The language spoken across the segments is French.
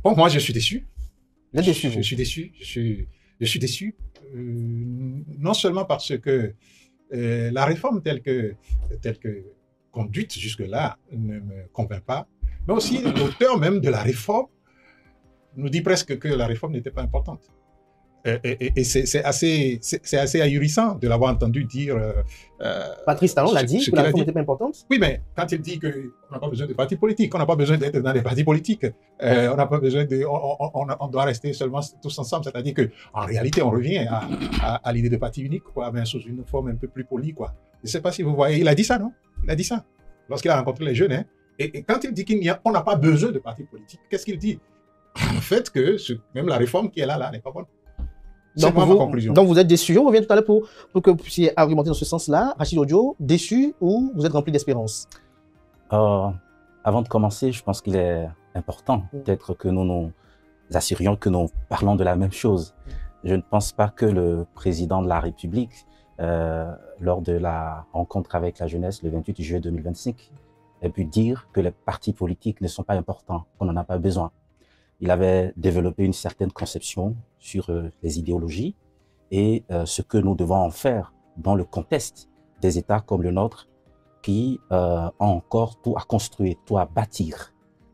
Bon, moi, je suis déçu. Vous êtes déçu, Je suis déçu. Je suis déçu. Non seulement parce que la réforme telle que conduite jusque-là ne me convainc pas, mais aussi l'auteur même de la réforme nous dit presque que la réforme n'était pas importante. Et c'est assez ahurissant de l'avoir entendu dire... Patrice Talon l'a dit, que la réforme n'était pas importante. Oui, mais quand il dit qu'on n'a pas besoin de partis politiques, on n'a pas besoin d'être dans des partis politiques, on n'a pas besoin de... On doit rester seulement tous ensemble, c'est-à-dire qu'en réalité, on revient à l'idée de parti unique, quoi, mais sous une forme un peu plus polie, quoi. Je ne sais pas si vous voyez, il a dit ça, non? Il a dit ça, lorsqu'il a rencontré les jeunes, hein. Et quand il dit qu'on n'a pas besoin de partis politiques, qu'est-ce qu'il dit? En fait, que même la réforme qui est là n'est pas bonne. Donc, donc vous êtes déçu. On revient tout à l'heure pour que vous puissiez argumenter dans ce sens-là. Rachid Odio, déçu ou vous êtes rempli d'espérance? Avant de commencer, je pense qu'il est important peut-être que nous nous assurions que nous parlons de la même chose. Je ne pense pas que le président de la République, lors de la rencontre avec la jeunesse le 28 juillet 2025, ait pu dire que les partis politiques ne sont pas importants, qu'on n'en a pas besoin. Il avait développé une certaine conception sur les idéologies et ce que nous devons en faire dans le contexte des États comme le nôtre qui ont encore tout à construire, tout à bâtir.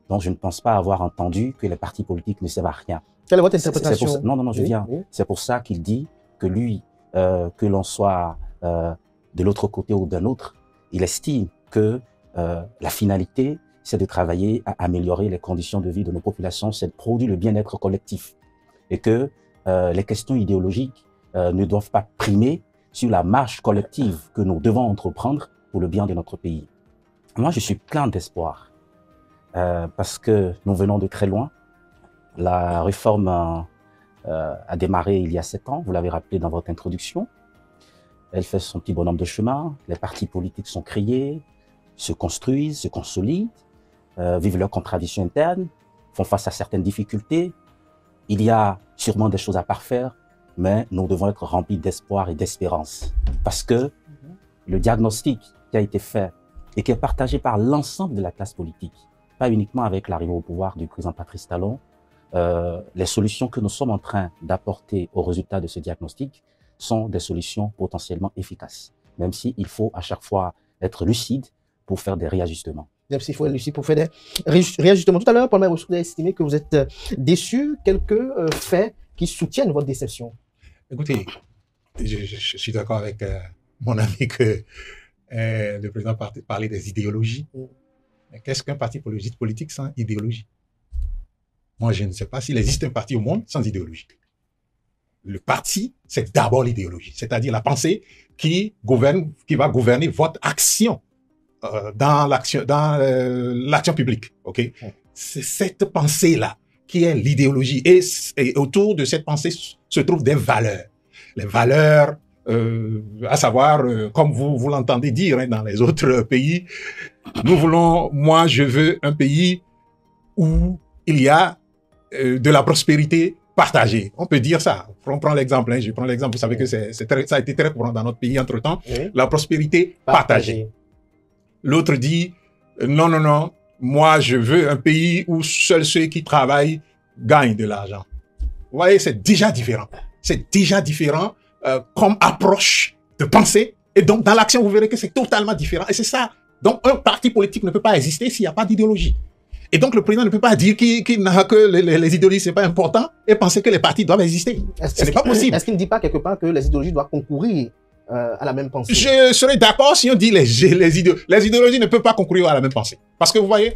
Donc je ne pense pas avoir entendu que les partis politiques ne servent à rien. Quelle est votre interprétation? Non, je viens. Oui. C'est pour ça qu'il dit que lui, que l'on soit de l'autre côté ou d'un autre, il estime que la finalité, c'est de travailler à améliorer les conditions de vie de nos populations, c'est de produire le bien-être collectif. Et que les questions idéologiques ne doivent pas primer sur la marche collective que nous devons entreprendre pour le bien de notre pays. Moi, je suis plein d'espoir parce que nous venons de très loin. La réforme a démarré il y a 7 ans, vous l'avez rappelé dans votre introduction. Elle fait son petit bonhomme de chemin, les partis politiques sont créés, se construisent, se consolident, vivent leurs contradictions internes, font face à certaines difficultés. Il y a sûrement des choses à parfaire, mais nous devons être remplis d'espoir et d'espérance. Parce que le diagnostic qui a été fait et qui est partagé par l'ensemble de la classe politique, pas uniquement avec l'arrivée au pouvoir du président Patrice Talon, les solutions que nous sommes en train d'apporter au résultat de ce diagnostic sont des solutions potentiellement efficaces, même s'il faut à chaque fois être lucide pour faire des réajustements. Même s'il faut être lucide pour faire des réajustements. Tout à l'heure, Paul Maire, vous avez estimé que vous êtes déçu. Quelques faits qui soutiennent votre déception? Écoutez, je suis d'accord avec mon ami que le président parlait des idéologies. Mais qu'est-ce qu'un parti politique sans idéologie? Moi, je ne sais pas s'il existe un parti au monde sans idéologie. Le parti, c'est d'abord l'idéologie, c'est-à-dire la pensée qui va gouverner votre action dans l'action publique. Ok, c'est cette pensée-là qui est l'idéologie, et autour de cette pensée se trouvent des valeurs. Les valeurs, à savoir, comme vous l'entendez dire hein, dans les autres pays, moi je veux un pays où il y a de la prospérité partagée. On peut dire ça. On prend l'exemple, hein, je prends l'exemple, vous savez que ça a été très courant dans notre pays entre-temps, la prospérité partagée. L'autre dit, non, moi je veux un pays où seuls ceux qui travaillent gagnent de l'argent. Vous voyez, c'est déjà différent. C'est déjà différent comme approche de pensée. Et donc, dans l'action, vous verrez que c'est totalement différent. Et c'est ça. Donc, un parti politique ne peut pas exister s'il n'y a pas d'idéologie. Et donc, le président ne peut pas dire que les idéologies, c'est pas important et penser que les partis doivent exister. Ce n'est pas possible. Est-ce qu'il ne dit pas quelque part que les idéologies doivent concourir à la même pensée? Je serais d'accord si on dit les idéologies ne peuvent pas concourir à la même pensée. Parce que vous voyez,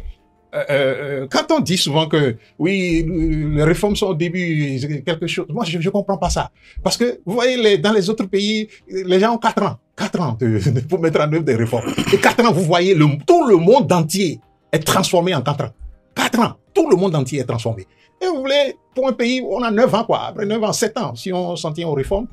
quand on dit souvent que oui, les réformes sont au début quelque chose, moi je comprends pas ça. Parce que vous voyez, dans les autres pays, les gens ont 4 ans pour mettre en œuvre des réformes. Et 4 ans, vous voyez, tout le monde entier est transformé en 4 ans. 4 ans, tout le monde entier est transformé. Et vous voulez, pour un pays, on a 9 ans, quoi. Après 9 ans, 7 ans, si on s'en tient aux réformes.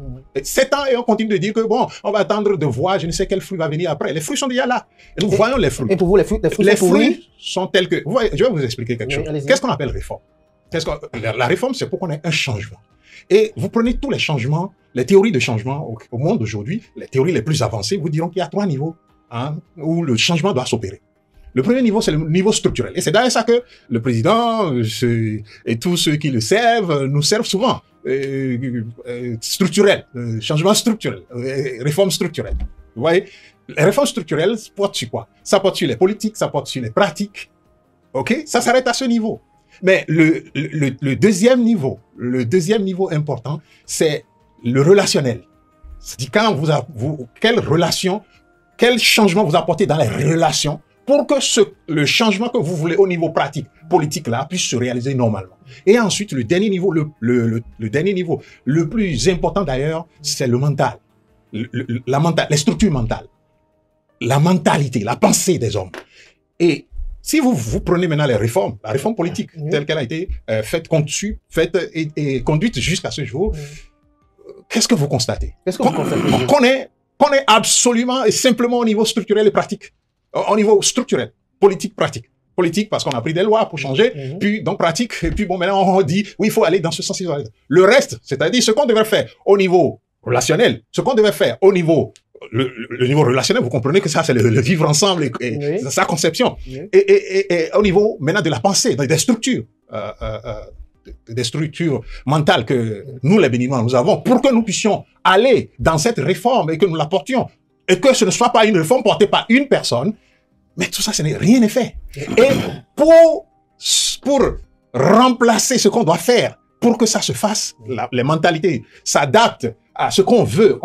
7 ans, et on continue de dire que, bon, on va attendre de voir, je ne sais quel fruit va venir après. Les fruits sont déjà là. Et nous voyons les fruits. Et pour vous, les fruits sont tels que... Vous voyez, je vais vous expliquer quelque chose. Qu'est-ce qu'on appelle réforme? La réforme, c'est pour qu'on ait un changement. Et vous prenez tous les changements, les théories de changement au monde aujourd'hui, les théories les plus avancées vous diront qu'il y a 3 niveaux hein, où le changement doit s'opérer. Le premier niveau, c'est le niveau structurel. Et c'est d'ailleurs ça que le président et tous ceux qui le servent nous servent souvent. Structurel, changement structurel, réforme structurelle. Vous voyez, les réformes structurelles portent sur quoi? Ça porte sur les politiques, ça porte sur les pratiques. OK? Ça s'arrête à ce niveau. Mais le deuxième niveau important, c'est le relationnel. C'est-à-dire quand quel changement vous apportez dans les relations pour que le changement que vous voulez au niveau pratique, politique là, puisse se réaliser normalement. Et ensuite, le dernier niveau, le dernier niveau, le plus important d'ailleurs, c'est le mental. Les structures mentales. La mentalité, la pensée des hommes. Et si vous prenez maintenant les réformes, la réforme politique telle qu'elle a été faite et conduite jusqu'à ce jour, qu'est-ce que vous constatez? Qu'on est absolument et simplement au niveau structurel et pratique. Au niveau structurel, politique, pratique. Politique parce qu'on a pris des lois pour changer, puis donc pratique, et puis bon, maintenant on dit, oui, il faut aller dans ce sens. Le reste, c'est-à-dire ce qu'on devait faire au niveau relationnel, ce qu'on devait faire au niveau le niveau relationnel, vous comprenez que ça, c'est le vivre ensemble et sa conception. Et au niveau maintenant de la pensée, des structures mentales que nous, les Béninois, nous avons, pour que nous puissions aller dans cette réforme et que nous la portions, et que ce ne soit pas une réforme portée par une personne, mais tout ça, rien n'est fait. Et pour remplacer ce qu'on doit faire, pour que ça se fasse, les mentalités s'adaptent à ce qu'on veut,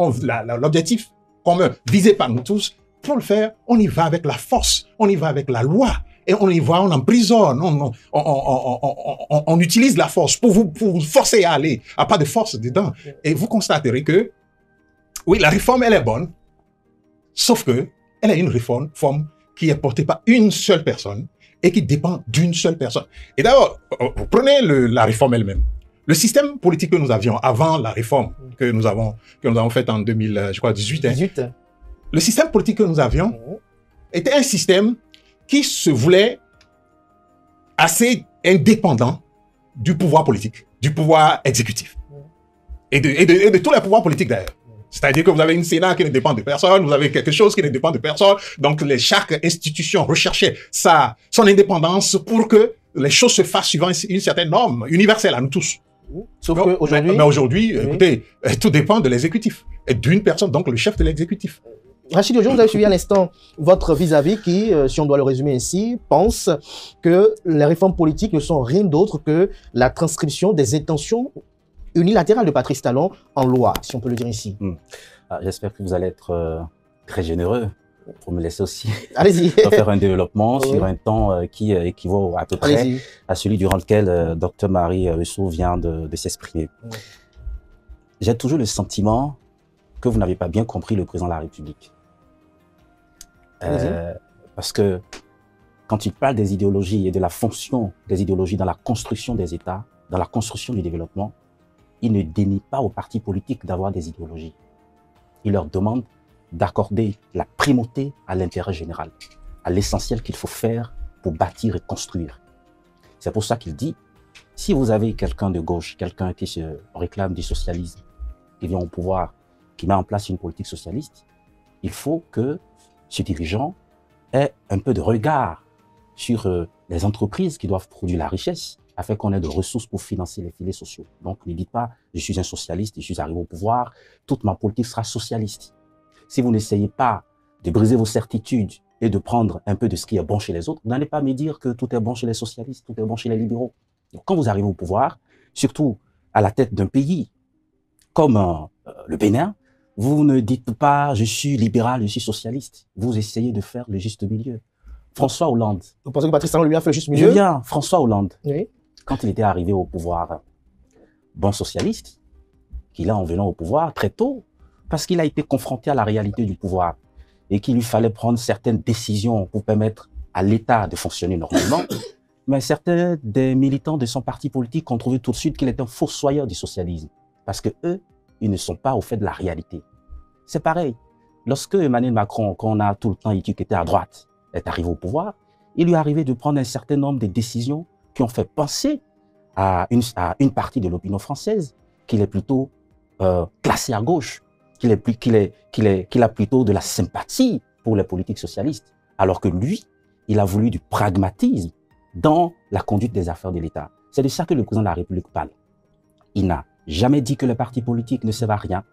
l'objectif commun visé par nous tous, pour le faire, on y va avec la force, on y va avec la loi, et on y va, on emprisonne, on utilise la force pour vous forcer à aller, à pas de force dedans. Et vous constaterez que, oui, la réforme, elle est bonne, sauf que elle est une réforme qui est portée par une seule personne et qui dépend d'une seule personne. Et d'abord, vous prenez la réforme elle-même. Le système politique que nous avions avant la réforme que nous avons faite en 2018, 18. Le système politique que nous avions était un système qui se voulait assez indépendant du pouvoir politique, du pouvoir exécutif et de tous les pouvoirs politiques d'ailleurs. C'est-à-dire que vous avez une Sénat qui ne dépend de personne, vous avez quelque chose qui ne dépend de personne, donc chaque institution recherchait son indépendance pour que les choses se fassent suivant une certaine norme universelle à nous tous. Sauf qu'aujourd'hui... Mais aujourd'hui, écoutez, tout dépend de l'exécutif et d'une personne, donc le chef de l'exécutif. Rachid Odjo, vous avez suivi à l'instant votre vis-à-vis qui, si on doit le résumer ainsi, pense que les réformes politiques ne sont rien d'autre que la transcription des intentions unilatérales de Patrice Talon en loi, si on peut le dire ici. J'espère que vous allez être très généreux pour me laisser aussi faire un développement sur un temps qui équivaut à peu près à celui durant lequel Dr Marie Rousseau vient de s'exprimer. J'ai toujours le sentiment que vous n'avez pas bien compris le président de la République. Parce que quand il parle des idéologies et de la fonction des idéologies dans la construction des États, dans la construction du développement, il ne dénie pas aux partis politiques d'avoir des idéologies. Il leur demande d'accorder la primauté à l'intérêt général, à l'essentiel qu'il faut faire pour bâtir et construire. C'est pour ça qu'il dit, si vous avez quelqu'un de gauche, quelqu'un qui se réclame du socialisme, qui vient au pouvoir, qui met en place une politique socialiste, il faut que ce dirigeant ait un peu de regard sur les entreprises qui doivent produire la richesse, afin qu'on ait de ressources pour financer les filets sociaux. Donc, ne dites pas, je suis un socialiste, je suis arrivé au pouvoir, toute ma politique sera socialiste. Si vous n'essayez pas de briser vos certitudes et de prendre un peu de ce qui est bon chez les autres, vous n'allez pas me dire que tout est bon chez les socialistes, tout est bon chez les libéraux. Donc, quand vous arrivez au pouvoir, surtout à la tête d'un pays comme le Bénin, vous ne dites pas, je suis libéral, je suis socialiste. Vous essayez de faire le juste milieu. François Hollande. Vous pensez que Patrice Talon lui a fait le juste milieu? François Hollande. Oui. Quand il était arrivé au pouvoir, bon socialiste, qu'il a en venant au pouvoir très tôt, parce qu'il a été confronté à la réalité du pouvoir et qu'il lui fallait prendre certaines décisions pour permettre à l'État de fonctionner normalement. Mais certains des militants de son parti politique ont trouvé tout de suite qu'il était un fossoyeur du socialisme, parce que eux, ils ne sont pas au fait de la réalité. C'est pareil. Lorsque Emmanuel Macron, qu'on a tout le temps étiqueté à droite, est arrivé au pouvoir, il lui est arrivé de prendre un certain nombre de décisions qui ont fait penser à une partie de l'opinion française qu'il est plutôt classé à gauche, qu'il a plutôt de la sympathie pour les politiques socialistes, alors que lui, il a voulu du pragmatisme dans la conduite des affaires de l'État. C'est de ça que le président de la République parle. Il n'a jamais dit que les partis politiques ne servent à rien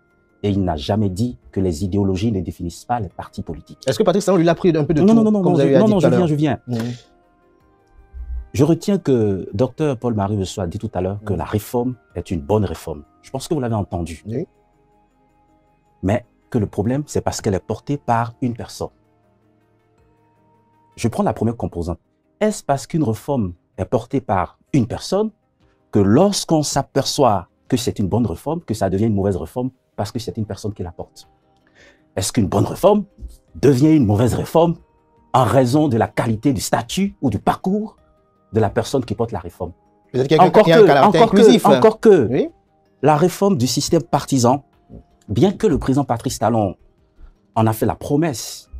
et il n'a jamais dit que les idéologies ne définissent pas les partis politiques. Est-ce que Patrice Talon lui a pris un peu de tout? Non, je viens. Je retiens que Dr Paul-Marie Bessois a dit tout à l'heure que la réforme est une bonne réforme. Je pense que vous l'avez entendu. Oui. Mais que le problème, c'est parce qu'elle est portée par une personne. Je prends la première composante. Est-ce parce qu'une réforme est portée par une personne que lorsqu'on s'aperçoit que c'est une bonne réforme, que ça devient une mauvaise réforme parce que c'est une personne qui la porte? Est-ce qu'une bonne réforme devient une mauvaise réforme en raison de la qualité du statut ou du parcours de la personne qui porte la réforme? Encore que oui, la réforme du système partisan, bien que le président Patrice Talon en a fait la promesse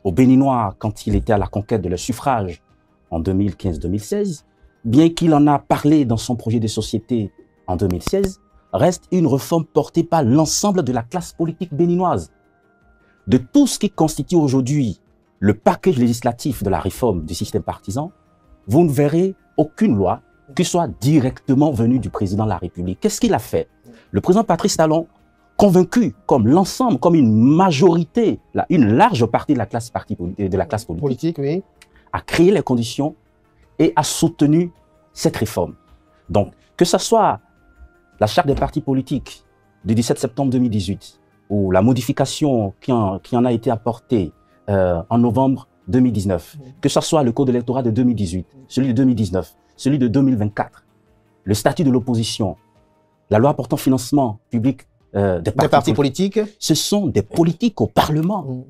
aux Béninois quand il était à la conquête de leur suffrage en 2015-2016, bien qu'il en a parlé dans son projet de société en 2016, reste une réforme portée par l'ensemble de la classe politique béninoise. De tout ce qui constitue aujourd'hui le package législatif de la réforme du système partisan, vous ne verrez aucune loi qui soit directement venue du président de la République. Qu'est-ce qu'il a fait? Le président Patrice Talon, convaincu comme l'ensemble, comme une majorité, une large partie de la classe politique oui, a créé les conditions et a soutenu cette réforme. Donc, que ce soit la charte des partis politiques du 17 septembre 2018 ou la modification qui en a été apportée en novembre 2019, que ce soit le code électoral de 2018, celui de 2019, celui de 2024, le statut de l'opposition, la loi portant financement public des partis politiques, ce sont des politiques au Parlement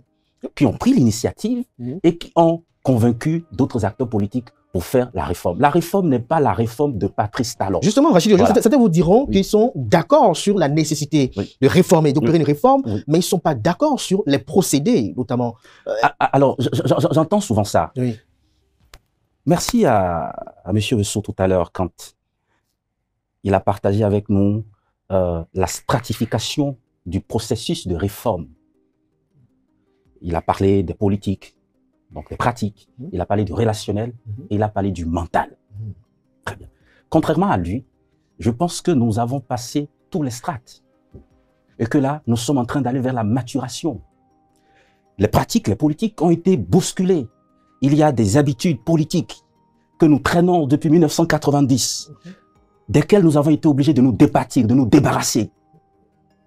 qui ont pris l'initiative et qui ont convaincu d'autres acteurs politiques pour faire la réforme. La réforme n'est pas la réforme de Patrice Talon. Justement, Rachid, voilà. Certains vous diront qu'ils sont d'accord sur la nécessité de réformer, d'opérer une réforme, mais ils ne sont pas d'accord sur les procédés, notamment. Alors, j'entends souvent ça. Oui. Merci à M. Bessois tout à l'heure quand il a partagé avec nous la stratification du processus de réforme. Il a parlé des politiques, donc des pratiques, il a parlé du relationnel et il a parlé du mental. Très bien. Contrairement à lui, je pense que nous avons passé tous les strates et que là, nous sommes en train d'aller vers la maturation. Les pratiques, les politiques ont été bousculées. Il y a des habitudes politiques que nous traînons depuis 1990, desquelles nous avons été obligés de nous départir, de nous débarrasser,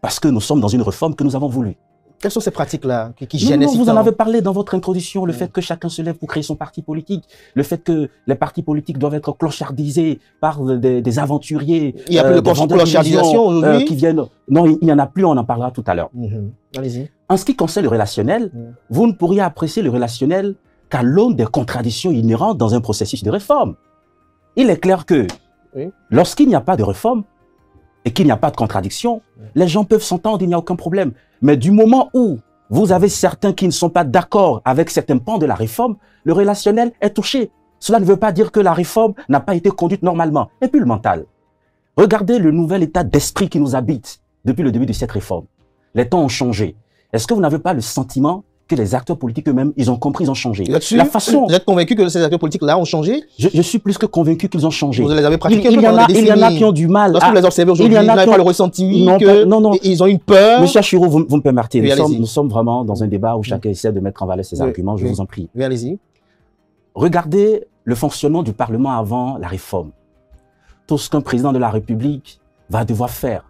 parce que nous sommes dans une réforme que nous avons voulu. Quelles sont ces pratiques-là qui gênent? Vous en avez parlé dans votre introduction, le fait que chacun se lève pour créer son parti politique, le fait que les partis politiques doivent être clochardisés par des aventuriers. Il n'y a plus de clochardisation aujourd'hui qui viennent. Non, il n'y en a plus, on en parlera tout à l'heure. Allez-y. En ce qui concerne le relationnel, vous ne pourriez apprécier le relationnel qu'à l'aune des contradictions inhérentes dans un processus de réforme. Il est clair que lorsqu'il n'y a pas de réforme et qu'il n'y a pas de contradiction, les gens peuvent s'entendre, il n'y a aucun problème. Mais du moment où vous avez certains qui ne sont pas d'accord avec certains pans de la réforme, le relationnel est touché. Cela ne veut pas dire que la réforme n'a pas été conduite normalement. Et puis le mental. Regardez le nouvel état d'esprit qui nous habite depuis le début de cette réforme. Les temps ont changé. Est-ce que vous n'avez pas le sentiment que les acteurs politiques eux-mêmes, ils ont compris, ils ont changé? La façon... Vous êtes convaincu que ces acteurs politiques-là ont changé? Je suis plus que convaincu qu'ils ont changé. Vous les avez pratiqués il y en a qui ont du mal. Lorsque vous les observez aujourd'hui, ils n'ont pas le ressenti ils ont une peur. Monsieur Achiro, vous me permettez, nous sommes vraiment dans un débat où chacun essaie de mettre en valeur ses arguments, je vous en prie. Oui, allez-y. Regardez le fonctionnement du Parlement avant la réforme. Tout ce qu'un président de la République va devoir faire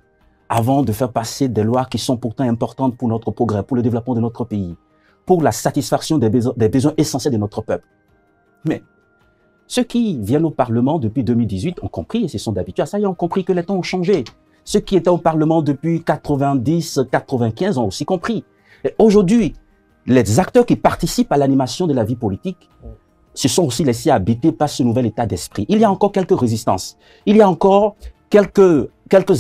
avant de faire passer des lois qui sont pourtant importantes pour notre progrès, pour le développement de notre pays, pour la satisfaction des besoins essentiels de notre peuple. Mais ceux qui viennent au Parlement depuis 2018 ont compris, et se sont d'habitude à ça, ils ont compris que les temps ont changé. Ceux qui étaient au Parlement depuis 90, 95 ont aussi compris. Et aujourd'hui, les acteurs qui participent à l'animation de la vie politique se sont aussi laissés habiter par ce nouvel état d'esprit. Il y a encore quelques résistances. Il y a encore quelques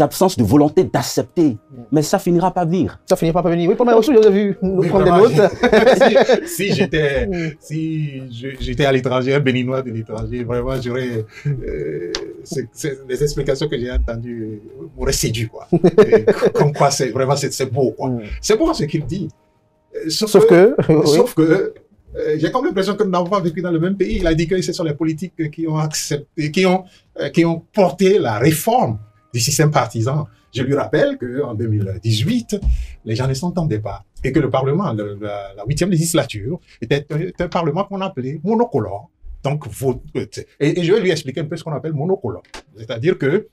absences de volonté d'accepter, mais ça finira par venir. Ça finira par venir. Oui, pour moi aussi, vous avez vu nous prendre des notes. si j'étais à l'étranger, un Béninois de l'étranger, vraiment, j'aurais les explications que j'ai entendues m'auraient séduit, quoi. Comme quoi, c'est beau, quoi. C'est beau ce qu'il dit. Sauf que j'ai comme l'impression que nous n'avons pas vécu dans le même pays. Il a dit que ce sont les politiques qui ont accepté, qui ont porté la réforme du système partisan. Je lui rappelle qu'en 2018, les gens ne s'entendaient pas et que le Parlement, la 8e législature, était un Parlement qu'on appelait monocolore. Donc, et je vais lui expliquer un peu ce qu'on appelle monocolore. C'est-à-dire que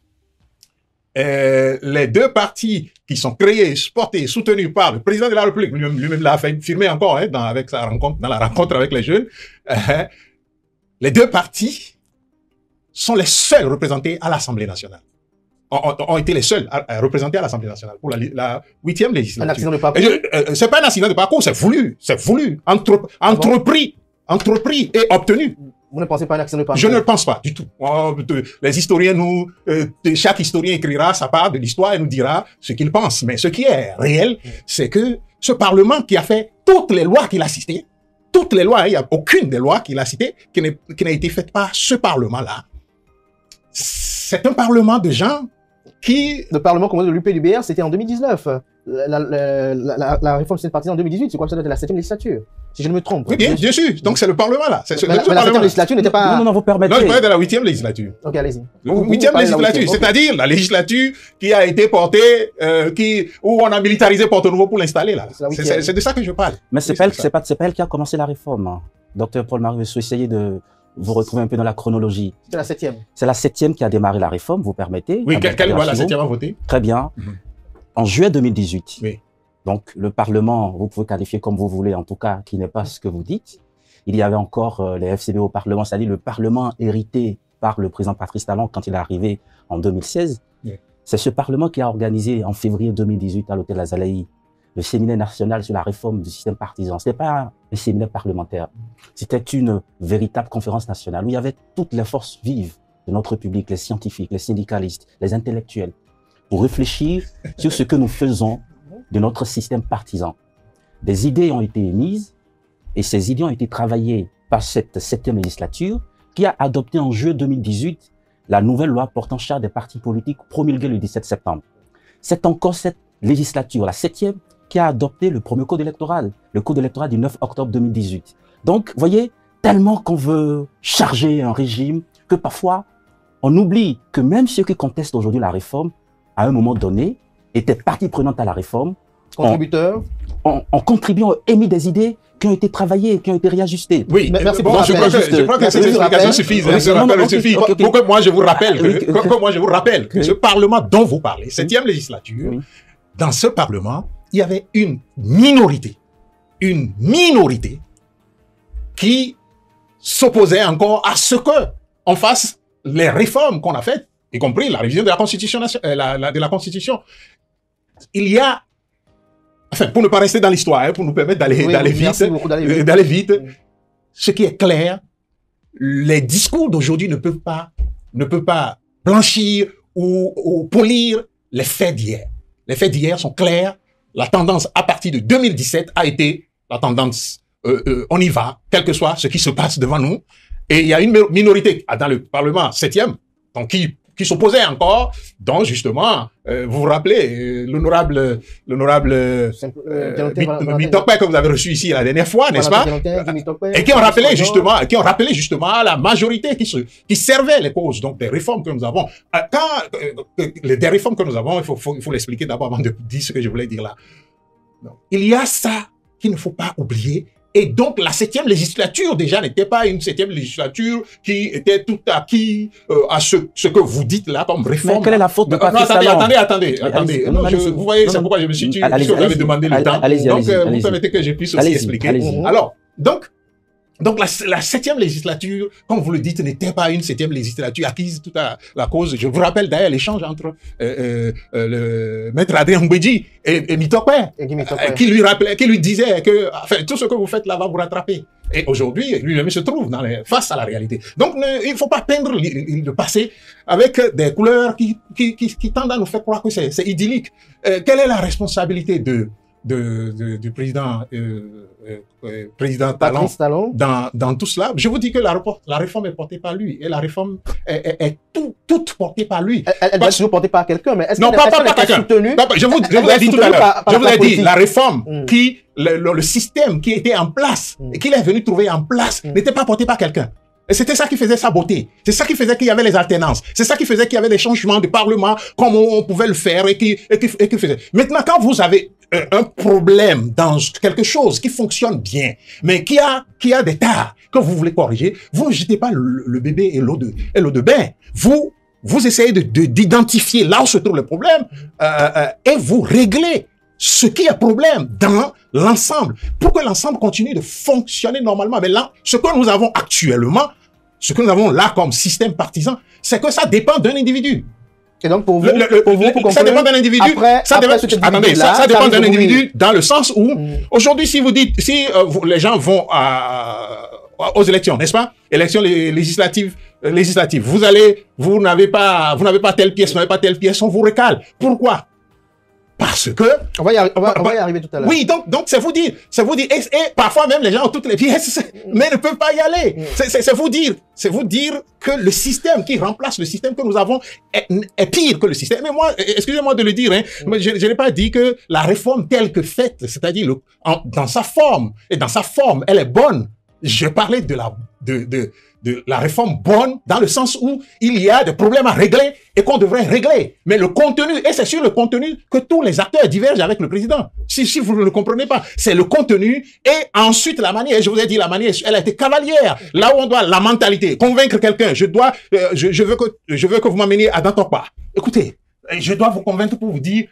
les deux partis qui sont créés, portés, soutenus par le président de la République, lui-même l'a affirmé encore avec sa rencontre, dans la rencontre avec les jeunes, les deux partis sont les seuls représentés à l'Assemblée nationale. Ont été les seuls à représenter à l'Assemblée nationale pour la 8e législature. Un accident de parcours. C'est pas un accident de parcours, c'est voulu, entrepris et obtenu. Vous ne pensez pas à un accident de parcours? Je ne le pense pas du tout. Les historiens chaque historien écrira sa part de l'histoire et nous dira ce qu'il pense. Mais ce qui est réel, c'est que ce Parlement qui a fait toutes les lois qu'il a citées, toutes les lois, il n'y a aucune des lois qu'il a citées qui n'a été faite par ce Parlement-là. C'est un Parlement de gens qui... Le Parlement commandé de l'UPDBR, c'était en 2019. La réforme de cette partie en 2018, c'est quoi ça de la 7e législature? Si je ne me trompe. Oui, bien sûr. Donc c'est le Parlement là. Mais la 7e législature n'était pas... Non, vous permettez. Non, je parlais de la 8e législature. Ok, allez-y. 8e législature, c'est-à-dire la législature qui a été portée, où on a militarisé Porto Nouveau pour l'installer là. C'est de ça que je parle. Mais c'est pas elle qui a commencé la réforme. Hein. Docteur Paul-Marie, je vais essayer de vous retrouver un peu dans la chronologie. C'est la 7e. C'est la 7e qui a démarré la réforme, vous permettez? Oui, quelle loi la 7e a voté? Très bien. En juillet 2018. Oui. Donc, le Parlement, vous pouvez qualifier comme vous voulez, en tout cas, qui n'est pas ce que vous dites. Il y avait encore les FCB au Parlement, c'est-à-dire le Parlement hérité par le président Patrice Talon quand il est arrivé en 2016. Oui. C'est ce Parlement qui a organisé en février 2018 à l'hôtel Azalaï le séminaire national sur la réforme du système partisan. Ce n'était pas un séminaire parlementaire. C'était une véritable conférence nationale où il y avait toutes les forces vives de notre public, les scientifiques, les syndicalistes, les intellectuels, pour réfléchir sur ce que nous faisons de notre système partisan. Des idées ont été émises et ces idées ont été travaillées par cette 7e législature qui a adopté en juillet 2018 la nouvelle loi portant charte des partis politiques promulguée le 17 septembre. C'est encore cette législature, la 7e, qui a adopté le premier code électoral, le code électoral du 9 octobre 2018. Donc, vous voyez, tellement qu'on veut charger un régime que parfois, on oublie que même ceux qui contestent aujourd'hui la réforme, à un moment donné, étaient partie prenante à la réforme, contributeurs, en contribuant, émis des idées qui ont été travaillées, qui ont été réajustées. Oui, merci bon, pour je crois que cette explication suffit. Suffit pour que moi je vous rappelle que ce Parlement dont vous parlez, 7e législature, dans ce Parlement, il y avait une minorité qui s'opposait encore à ce que on fasse les réformes qu'on a faites, y compris la révision de la Constitution, de la Constitution. Il y a, enfin, pour ne pas rester dans l'histoire, pour nous permettre d'aller vite, ce qui est clair, les discours d'aujourd'hui ne peuvent pas blanchir ou polir les faits d'hier. Les faits d'hier sont clairs. La tendance à partir de 2017 a été la tendance on y va, quel que soit ce qui se passe devant nous. Et il y a une minorité dans le Parlement 7e, donc qui s'opposait encore, dont justement, vous vous rappelez, l'honorable Mitokpe que vous avez reçu ici la dernière fois, n'est-ce pas? Et qui ont rappelé justement la majorité qui servait les causes, donc des réformes que nous avons. Des réformes que nous avons, il faut l'expliquer d'abord avant de dire ce que je voulais dire là. Donc, il y a ça qu'il ne faut pas oublier. Et donc, la 7e législature, déjà, n'était pas une 7e législature qui était tout acquis à ce que vous dites là comme réforme. Mais quelle est la faute de Patrice Talon? Attendez. Vous voyez, c'est pourquoi je me suis dit, puisque vous avez demandé le temps. Donc, vous permettez que je puisse aussi expliquer. Alors, donc la 7e législature, comme vous le dites, n'était pas une 7e législature acquise toute la cause. Je vous rappelle d'ailleurs l'échange entre le maître Adrien Mbedji et Mitokpe, qui lui disait que enfin, tout ce que vous faites là va vous rattraper. Et aujourd'hui, lui-même se trouve face à la réalité. Donc, il ne faut pas peindre le passé avec des couleurs qui tendent à nous faire croire que c'est idyllique. Quelle est la responsabilité de du président, président Talon dans tout cela, je vous dis que la réforme est portée par lui et la réforme est toute portée par lui. Elle doit être toujours portée par quelqu'un, mais est-ce qu'elle est soutenue? Je vous ai dit tout à l'heure, je vous ai dit, la réforme le système qui était en place et qu'il est venu trouver en place n'était pas porté par quelqu'un. Et c'était ça qui faisait sa beauté. C'est ça qui faisait qu'il y avait les alternances. C'est ça qui faisait qu'il y avait des changements de parlement comme on pouvait le faire et qui faisait. Maintenant, quand vous avez un problème dans quelque chose qui fonctionne bien, mais qui a des tares que vous voulez corriger, vous ne jetez pas le bébé et l'eau de bain. Vous essayez d'identifier là où se trouve le problème et vous réglez ce qui est problème dans l'ensemble pour que l'ensemble continue de fonctionner normalement. Mais là, ce que nous avons actuellement, ce que nous avons là comme système partisan, c'est que ça dépend d'un individu. Et donc, pour vous, ça dépend d'un individu. Ça dépend d'un individu dans le sens où, aujourd'hui, si vous dites, les gens vont aux élections, n'est-ce pas? Élections législatives, vous n'avez pas telle pièce, on vous recale. Pourquoi? Parce que... On va y arriver tout à l'heure. Oui, donc c'est vous dire, et parfois même les gens ont toutes les pièces, mais ne peuvent pas y aller. C'est vous dire que le système qui remplace le système que nous avons est pire que le système. Mais moi, excusez-moi de le dire, hein, je n'ai pas dit que la réforme telle que faite, c'est-à-dire dans sa forme, elle est bonne. Je parlais de la réforme bonne dans le sens où il y a des problèmes à régler et qu'on devrait régler. Mais le contenu, et c'est sur le contenu que tous les acteurs divergent avec le président. Si vous ne le comprenez pas, c'est le contenu et ensuite la manière. Et je vous ai dit, la manière, elle a été cavalière. Là où on doit la mentalité, convaincre quelqu'un, je veux que vous m'ameniez à Dantokpa. Écoutez, je dois vous convaincre pour vous dire,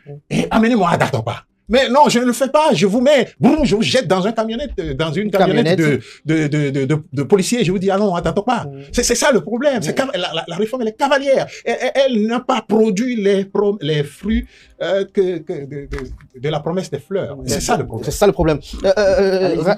amenez-moi à Dantokpa. Mais non, je ne le fais pas. Je vous jette dans une camionnette de policiers. Je vous dis, ah non, attends pas. C'est ça le problème. La réforme, elle est cavalière. Elle n'a pas produit les fruits de la promesse des fleurs. C'est ça le problème. C'est ça le problème.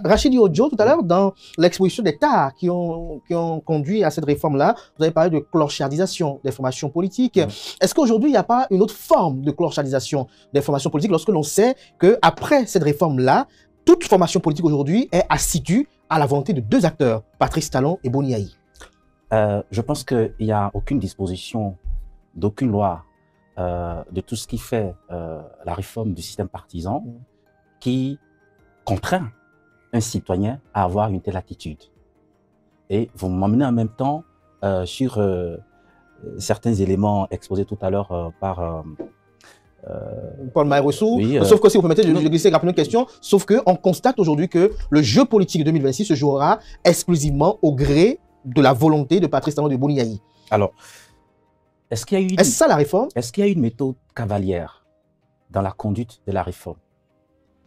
Rachidi Odjo, tout à l'heure, dans l'exposition des tares qui ont conduit à cette réforme-là, vous avez parlé de clochardisation des formations politiques. Est-ce qu'aujourd'hui, il n'y a pas une autre forme de clochardisation des formations politiques lorsque l'on sait qu'après cette réforme-là, toute formation politique aujourd'hui est assidue à la volonté de deux acteurs, Patrice Talon et Boni Yayi? Je pense qu'il n'y a aucune disposition d'aucune loi de tout ce qui fait la réforme du système partisan qui contraint un citoyen à avoir une telle attitude. Et vous m'emmenez en même temps sur certains éléments exposés tout à l'heure par... Paul Maïrossou, sauf que si vous permettez, je glisser rapidement une question, sauf qu'on constate aujourd'hui que le jeu politique de 2026 se jouera exclusivement au gré de la volonté de Patrice Talon et de Boni Yayi. Alors, est-ce qu'il y a eu... Est-ce ça la réforme? Est-ce qu'il y a eu une méthode cavalière dans la conduite de la réforme?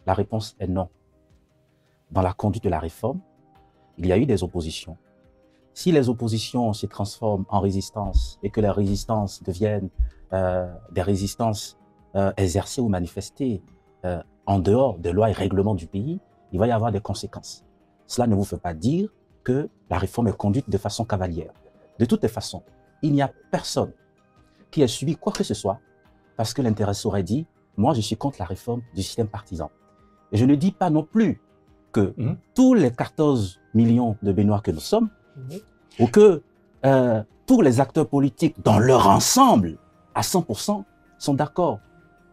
La réponse est non. Dans la conduite de la réforme, il y a eu des oppositions. Si les oppositions se transforment en résistance et que les résistances deviennent des résistances exercées ou manifestées en dehors des lois et règlements du pays, il va y avoir des conséquences. Cela ne vous fait pas dire que la réforme est conduite de façon cavalière. De toutes les façons, il n'y a personne qui ait subi quoi que ce soit parce que l'intéressé aurait dit « moi, je suis contre la réforme du système partisan ». Et je ne dis pas non plus que tous les 14 millions de Béninois que nous sommes, ou que tous les acteurs politiques dans leur ensemble, à 100%, sont d'accord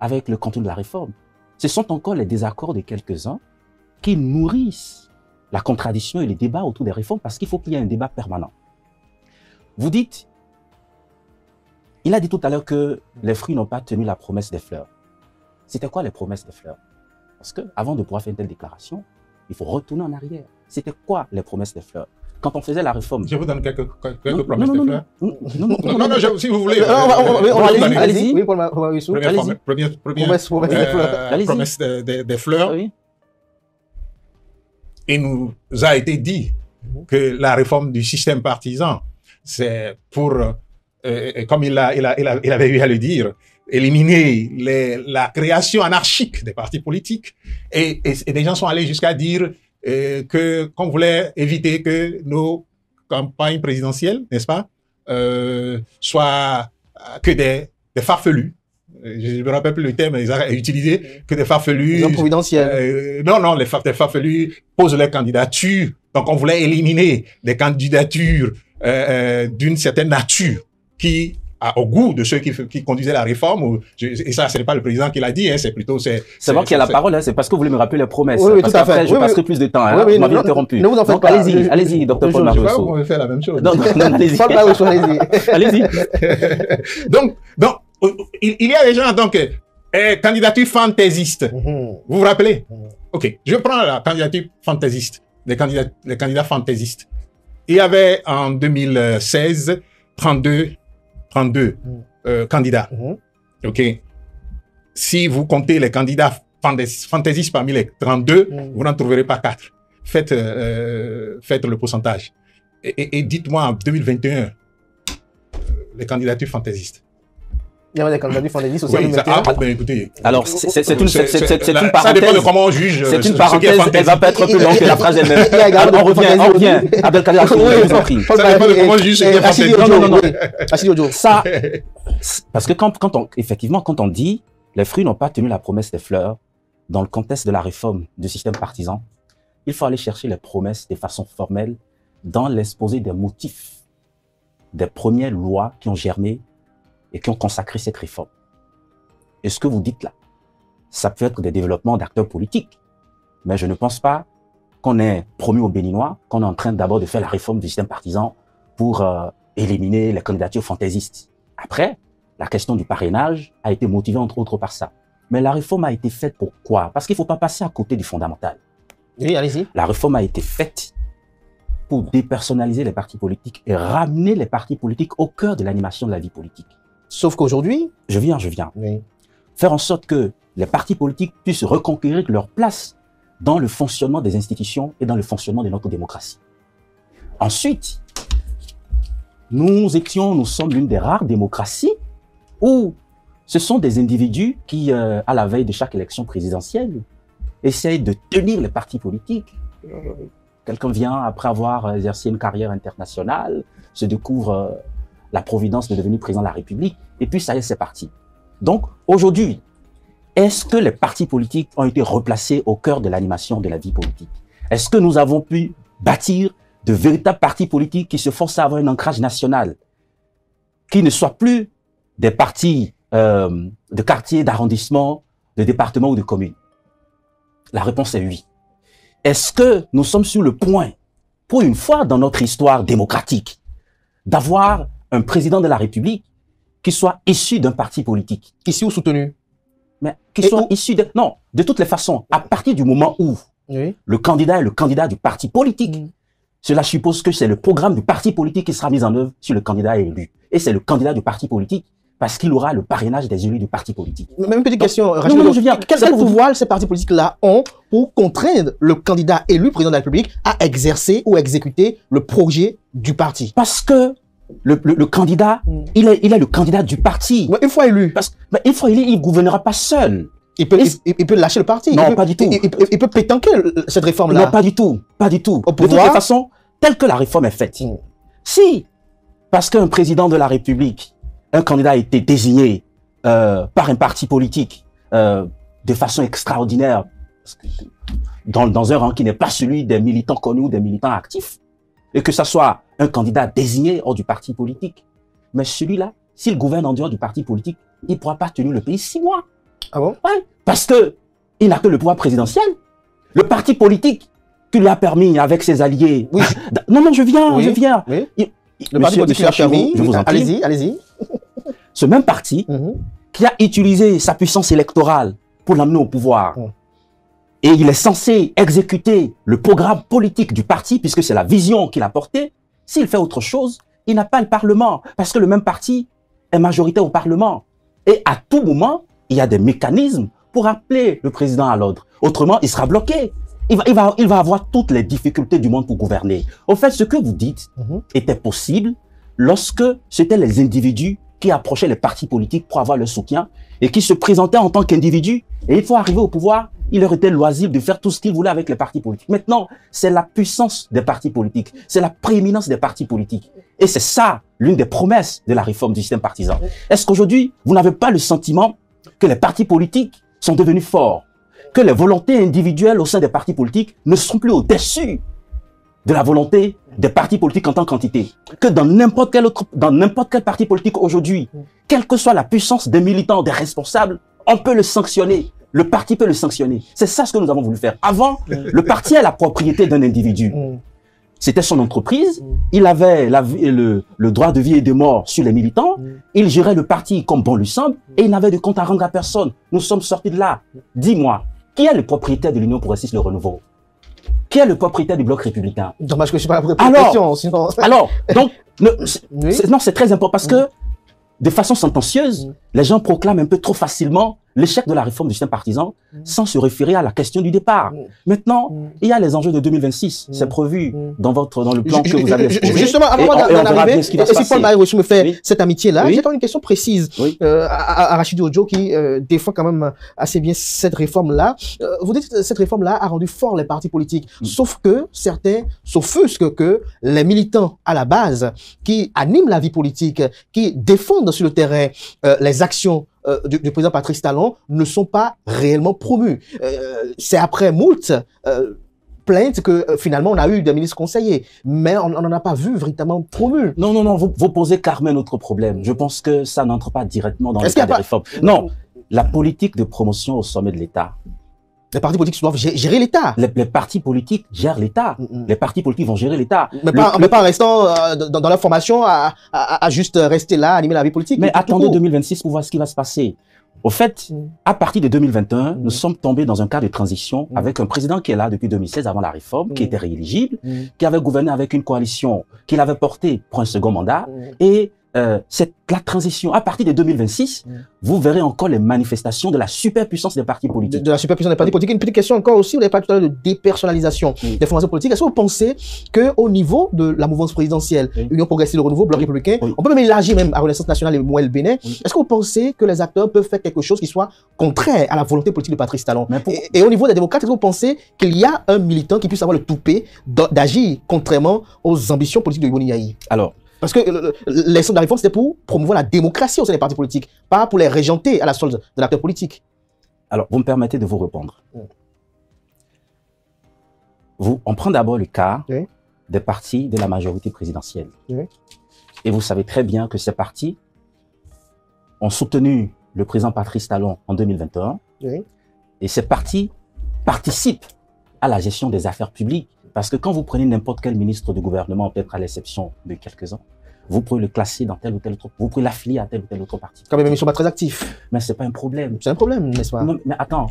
avec le contenu de la réforme. Ce sont encore les désaccords de quelques-uns qui nourrissent la contradiction et les débats autour des réformes parce qu'il faut qu'il y ait un débat permanent. Vous dites, il a dit tout à l'heure que les fruits n'ont pas tenu la promesse des fleurs. C'était quoi les promesses des fleurs? Parce qu'avant de pouvoir faire une telle déclaration, il faut retourner en arrière. C'était quoi les promesses des fleurs? Quand on faisait la réforme... Je vous donne quelques promesses des fleurs. Non, si vous voulez... Allez-y. Oui, première promesse des fleurs. Il nous a été dit que la réforme du système partisan, c'est pour, comme il avait eu à le dire, éliminer la création anarchique des partis politiques. Et des gens sont allés jusqu'à dire qu'on voulait éviter que nos campagnes présidentielles, n'est-ce pas, soient que des farfelus, je ne me rappelle plus le terme, ils ont utilisé que des farfelus. Des hommes providentiels. Non, des farfelus posent leur candidature. Donc, on voulait éliminer des candidatures d'une certaine nature qui au goût de ceux qui conduisaient la réforme. Et ça, ce n'est pas le président qui l'a dit, hein, c'est plutôt... C'est moi qui ai la parole, hein, c'est parce que vous voulez me rappeler les promesses. Oui, parce tout à fait. qu'après, je passerai plus de temps. Hein, vous m'avez interrompu. Ne vous en faites pas. Allez-y, docteur Paul Marusseau. On va faire la même chose. Non, allez-y. Paul Marusseau, allez-y. Allez-y. donc, il y a des gens, donc, candidature fantaisiste. Vous vous rappelez? Ok, je prends la candidature fantaisiste, les candidats fantaisistes. Il y avait en 2016 32 candidats. Ok. Si vous comptez les candidats fantaisistes parmi les 32, vous n'en trouverez pas 4. Faites le pourcentage. Et dites-moi en 2021, les candidatures fantaisistes. Il y avait des candidats fantaisistes aussi. Oui, écoutez. Alors, c'est une parenthèse. Ça dépend de comment on juge. C'est une parenthèse, elle va pas être plus longue que la phrase elle-même. On revient. Abdelkader, je vous en prie. Ça dépend de comment on juge. Non. Ça, parce que effectivement, quand on dit les fruits n'ont pas tenu la promesse des fleurs, dans le contexte de la réforme du système partisan, il faut aller chercher les promesses de façon formelle dans l'exposé des motifs des premières lois qui ont germé et qui ont consacré cette réforme. Et ce que vous dites là, ça peut être des développements d'acteurs politiques, mais je ne pense pas qu'on ait promis aux Béninois qu'on est en train d'abord de faire la réforme du système partisan pour éliminer les candidatures fantaisistes. Après, la question du parrainage a été motivée entre autres par ça. Mais la réforme a été faite pour quoi? Parce qu'il ne faut pas passer à côté du fondamental. Oui, allez-y. La réforme a été faite pour dépersonnaliser les partis politiques et ramener les partis politiques au cœur de l'animation de la vie politique. Sauf qu'aujourd'hui... Je viens. Oui. Faire en sorte que les partis politiques puissent reconquérir leur place dans le fonctionnement des institutions et dans le fonctionnement de notre démocratie. Ensuite, nous sommes l'une des rares démocraties où ce sont des individus qui, à la veille de chaque élection présidentielle, essayent de tenir les partis politiques. Quelqu'un vient, après avoir exercé une carrière internationale, se découvre la providence de devenir président de la République, et puis ça y est, c'est parti. Donc, aujourd'hui, est-ce que les partis politiques ont été replacés au cœur de l'animation de la vie politique? Est-ce que nous avons pu bâtir de véritables partis politiques qui se forcent à avoir un ancrage national, qui ne soient plus des partis de quartier, d'arrondissement, de département ou de commune? La réponse est oui. Est-ce que nous sommes sur le point, pour une fois dans notre histoire démocratique, d'avoir un président de la République qui soit issu d'un parti politique? Issu ou soutenu? Mais qui soit issu de... Non, de toutes les façons, à partir du moment où le candidat est le candidat du parti politique, cela suppose que c'est le programme du parti politique qui sera mis en œuvre si le candidat est élu. Et c'est le candidat du parti politique parce qu'il aura le parrainage des élus du parti politique. Même une petite question, je viens. Quel pouvoir ces partis politiques-là ont pour contraindre le candidat élu président de la République à exercer ou exécuter le projet du parti? Parce que le candidat, il est le candidat du parti. Ouais, une fois élu. Une fois élu, il ne gouvernera pas seul. Il peut lâcher le parti. Non, pas du tout. Il peut pétanquer cette réforme-là. Non, pas du tout. Pas du tout. Au pouvoir, de toute façon, telle que la réforme est faite. Si, parce qu'un président de la République, un candidat a été désigné par un parti politique de façon extraordinaire, dans un rang qui n'est pas celui des militants connus ou des militants actifs, et que ça soit un candidat désigné hors du parti politique. Mais celui-là, s'il gouverne en dehors du parti politique, il ne pourra pas tenir le pays 6 mois. Ah bon? Ouais, parce que il n'a que le pouvoir présidentiel. Le parti politique qui lui a permis avec ses alliés... Oui. Non, je viens. Oui. Le parti politique qui lui a permis... Je vous en prie. Allez-y. Ce même parti qui a utilisé sa puissance électorale pour l'amener au pouvoir, et il est censé exécuter le programme politique du parti, puisque c'est la vision qu'il a portée. S'il fait autre chose, il n'a pas le Parlement, parce que le même parti est majoritaire au Parlement. Et à tout moment, il y a des mécanismes pour appeler le président à l'ordre. Autrement, il sera bloqué. Il va avoir toutes les difficultés du monde pour gouverner. Au fait, ce que vous dites était possible lorsque c'était les individus qui approchaient les partis politiques pour avoir leur soutien et qui se présentaient en tant qu'individus. Et une fois arrivé au pouvoir, il leur était loisible de faire tout ce qu'ils voulaient avec les partis politiques. Maintenant, c'est la puissance des partis politiques, c'est la prééminence des partis politiques. Et c'est ça, l'une des promesses de la réforme du système partisan. Est-ce qu'aujourd'hui, vous n'avez pas le sentiment que les partis politiques sont devenus forts, que les volontés individuelles au sein des partis politiques ne sont plus au-dessus de la volonté des partis politiques en tant qu'entité. Que dans n'importe quel parti politique aujourd'hui, quelle que soit la puissance des militants, des responsables, on peut le sanctionner. Le parti peut le sanctionner. C'est ça ce que nous avons voulu faire. Avant, le parti est la propriété d'un individu. C'était son entreprise. Il avait le droit de vie et de mort sur les militants. Il gérait le parti comme bon lui semble et il n'avait de compte à rendre à personne. Nous sommes sortis de là. Dis-moi, qui est le propriétaire de l'Union progressiste Le Renouveau? Qui est le propriétaire du Bloc républicain? Dommage que je ne suis pas la pour question, sinon... Alors, donc, non, c'est très important parce que, de façon sentencieuse, les gens proclament un peu trop facilement l'échec de la réforme du système partisan sans se référer à la question du départ. Maintenant, il y a les enjeux de 2026. C'est prévu dans le plan que vous avez exposé. Justement, avant d'en arriver, et si Paul-Marie Wessou me fait cette amitié-là, j'ai quand même une question précise à Rachidou Odjo qui défend quand même assez bien cette réforme-là. Vous dites que cette réforme-là a rendu fort les partis politiques, sauf que certains s'offusquent que les militants à la base qui animent la vie politique, qui défendent sur le terrain les actions du président Patrice Talon ne sont pas réellement promus. C'est après moult plaintes que finalement on a eu des ministres conseillers, mais on n'en a pas vu véritablement promus. Non, vous posez carrément un autre problème. Je pense que ça n'entre pas directement dans le cadre des réformes. Non, la politique de promotion au sommet de l'État. Les partis politiques doivent gérer l'État. Les partis politiques gèrent l'État. Les partis politiques vont gérer l'État. Mais pas en restant dans la formation à juste rester là, animer la vie politique. Mais attendez 2026 pour voir ce qui va se passer. Au fait, à partir de 2021, nous sommes tombés dans un cas de transition avec un président qui est là depuis 2016 avant la réforme, qui était rééligible, qui avait gouverné avec une coalition qu'il avait portée pour un second mandat. Et c'est la transition. À partir de 2026, vous verrez encore les manifestations de la superpuissance des partis politiques. De la superpuissance des partis politiques. Une petite question encore aussi, vous avez parlé tout à l'heure de dépersonnalisation des formations politiques. Est-ce que vous pensez qu'au niveau de la mouvance présidentielle, Union progressiste, le Renouveau, Bloc républicain, on peut même élargir même à Renaissance nationale et Mouel Bénin, est-ce que vous pensez que les acteurs peuvent faire quelque chose qui soit contraire à la volonté politique de Patrice Talon? Et au niveau des démocrates, est-ce que vous pensez qu'il y a un militant qui puisse avoir le toupet d'agir contrairement aux ambitions politiques de Yoni Yahi? Alors, parce que l'essence de la réforme, c'était pour promouvoir la démocratie au sein des partis politiques, pas pour les régenter à la solde de l'acteur politique. Alors, vous me permettez de vous répondre. On prend d'abord le cas des partis de la majorité présidentielle. Et vous savez très bien que ces partis ont soutenu le président Patrice Talon en 2021. Et ces partis participent à la gestion des affaires publiques. Parce que quand vous prenez n'importe quel ministre du gouvernement, peut-être à l'exception de quelques-uns, vous pouvez le classer dans tel ou tel autre, vous pouvez l'affilier à tel ou tel autre parti. Quand même, ils ne sont pas très actifs. Mais c'est pas un problème. C'est un problème, n'est-ce pas? Non, mais attends,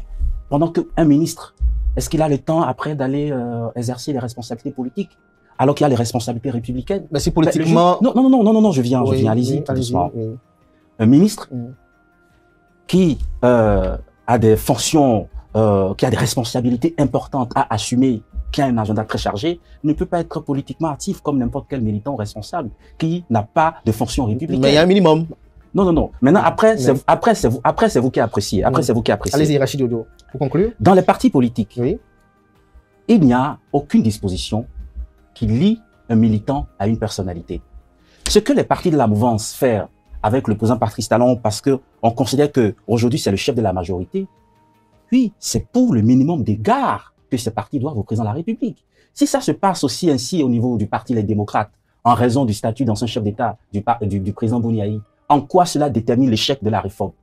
pendant qu'un ministre, est-ce qu'il a le temps après d'aller exercer les responsabilités politiques, alors qu'il y a les responsabilités républicaines? Mais c'est politiquement... Non, je viens, allez-y, tout doucement. Un ministre qui a des fonctions, qui a des responsabilités importantes à assumer, qui a un agenda très chargé, ne peut pas être politiquement actif comme n'importe quel militant responsable qui n'a pas de fonction républicaine. Mais il y a un minimum. Non. Maintenant, après, c'est vous qui appréciez. Après, c'est vous qui appréciez. Allez-y, Rachid Odjo, pour conclure. Dans les partis politiques, il n'y a aucune disposition qui lie un militant à une personnalité. Ce que les partis de la mouvance font avec le président Patrice Talon, parce qu'on considère qu'aujourd'hui, c'est le chef de la majorité, oui, c'est pour le minimum d'égards que ces partis doivent au président de la République. Si ça se passe aussi ainsi au niveau du parti Les Démocrates, en raison du statut d'ancien chef d'État du président Bouniaï, en quoi cela détermine l'échec de la réforme?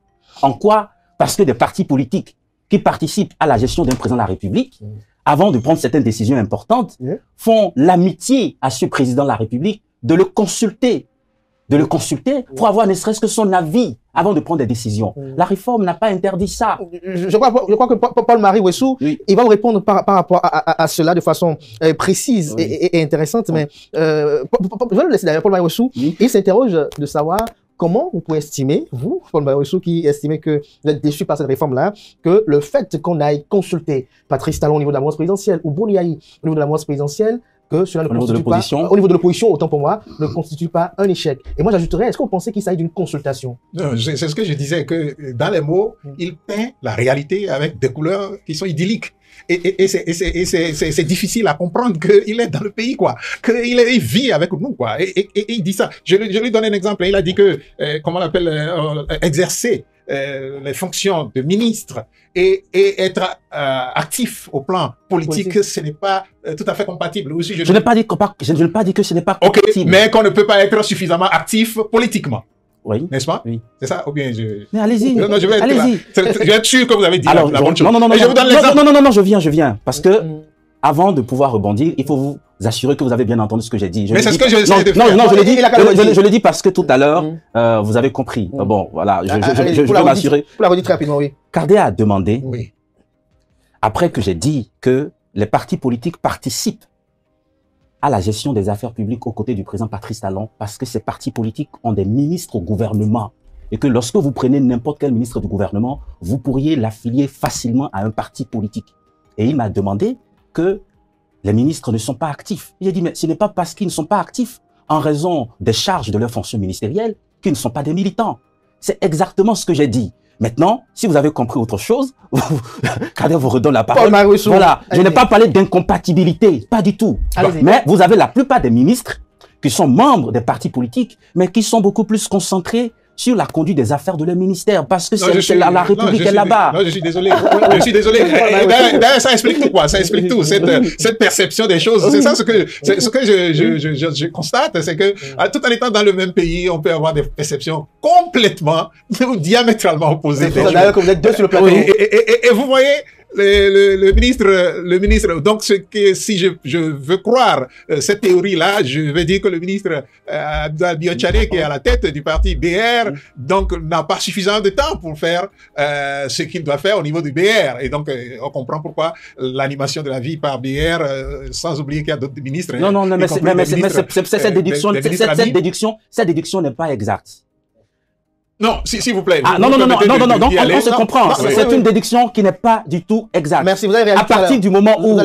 En quoi? Parce que des partis politiques qui participent à la gestion d'un président de la République, avant de prendre certaines décisions importantes, font l'amitié à ce président de la République de le consulter pour avoir ne serait-ce que son avis avant de prendre des décisions. La réforme n'a pas interdit ça. Je crois que Paul-Marie Wessou, il va vous répondre par rapport à cela de façon précise et intéressante. Mais je vais le laisser d'ailleurs, Paul-Marie Wessou. Il s'interroge de savoir comment vous pouvez estimer, vous, Paul-Marie Wessou, qui estimez que vous êtes déçu par cette réforme-là, que le fait qu'on aille consulter Patrice Talon au niveau de la mouvance présidentielle ou Bouniaï au niveau de la mouvance présidentielle, que cela ne constitue pas, au niveau de l'opposition, autant pour moi, ne constitue pas un échec. Et moi, j'ajouterais, est-ce que vous pensez qu'il s'agit d'une consultation? C'est ce que je disais, que dans les mots, il peint la réalité avec des couleurs qui sont idylliques. Et c'est difficile à comprendre qu'il est dans le pays, quoi. Il vit avec nous, quoi. Et il dit ça. Je lui donne un exemple. Il a dit que, comment on l'appelle, exercer les fonctions de ministre et être actif au plan politique, ce n'est pas tout à fait compatible. Aussi, je n'ai pas dit que ce n'est pas compatible. Ok, mais qu'on ne peut pas être suffisamment actif politiquement. Oui. N'est-ce pas? Oui. C'est ça? Ou bien je... Mais allez-y. Non, je vais être allez-y. Je vais être sûr que vous avez dit la bonne chose. Non, Et je vous donne l'exemple. Non, je viens. Parce que, avant de pouvoir rebondir, il faut vous assurer que vous avez bien entendu ce que j'ai dit. Mais c'est ce que j'essaie de faire. Non, je l'ai dit parce que tout à l'heure, vous avez compris. Bon, voilà, je veux m'assurer. Pour la redire très rapidement, oui. Cardé a demandé, Oui. après que j'ai dit que les partis politiques participent à la gestion des affaires publiques aux côtés du président Patrice Talon, parce que ces partis politiques ont des ministres au gouvernement. Et que lorsque vous prenez n'importe quel ministre du gouvernement, vous pourriez l'affilier facilement à un parti politique. Et il m'a demandé que les ministres ne sont pas actifs. J'ai dit, mais ce n'est pas parce qu'ils ne sont pas actifs en raison des charges de leurs fonctions ministérielles qu'ils ne sont pas des militants. C'est exactement ce que j'ai dit. Maintenant, si vous avez compris autre chose, Kader vous redonne la parole. Voilà, je n'ai pas parlé d'incompatibilité, pas du tout. Mais vous avez la plupart des ministres qui sont membres des partis politiques, mais qui sont beaucoup plus concentrés sur la conduite des affaires de leur ministère, parce que la République est là-bas. Non, je suis désolé. Je suis désolé. D'ailleurs, ça explique tout, quoi. Ça explique tout. Cette perception des choses. C'est ça ce que je constate, c'est que, tout en étant dans le même pays, on peut avoir des perceptions complètement ou diamétralement opposées. D'ailleurs, comme vous êtes deux sur le plateau. Et vous voyez, le ministre, donc si je veux croire cette théorie-là, je vais dire que le ministre Biotchane, qui est à la tête du parti BR, donc n'a pas suffisamment de temps pour faire ce qu'il doit faire au niveau du BR. Et donc, on comprend pourquoi l'animation de la vie par BR, sans oublier qu'il y a d'autres ministres. Non, mais cette déduction n'est pas exacte. Non, s'il vous plaît. Non, on se comprend. C'est une déduction qui n'est pas du tout exacte. Merci, vous avez réalisé. À partir du moment où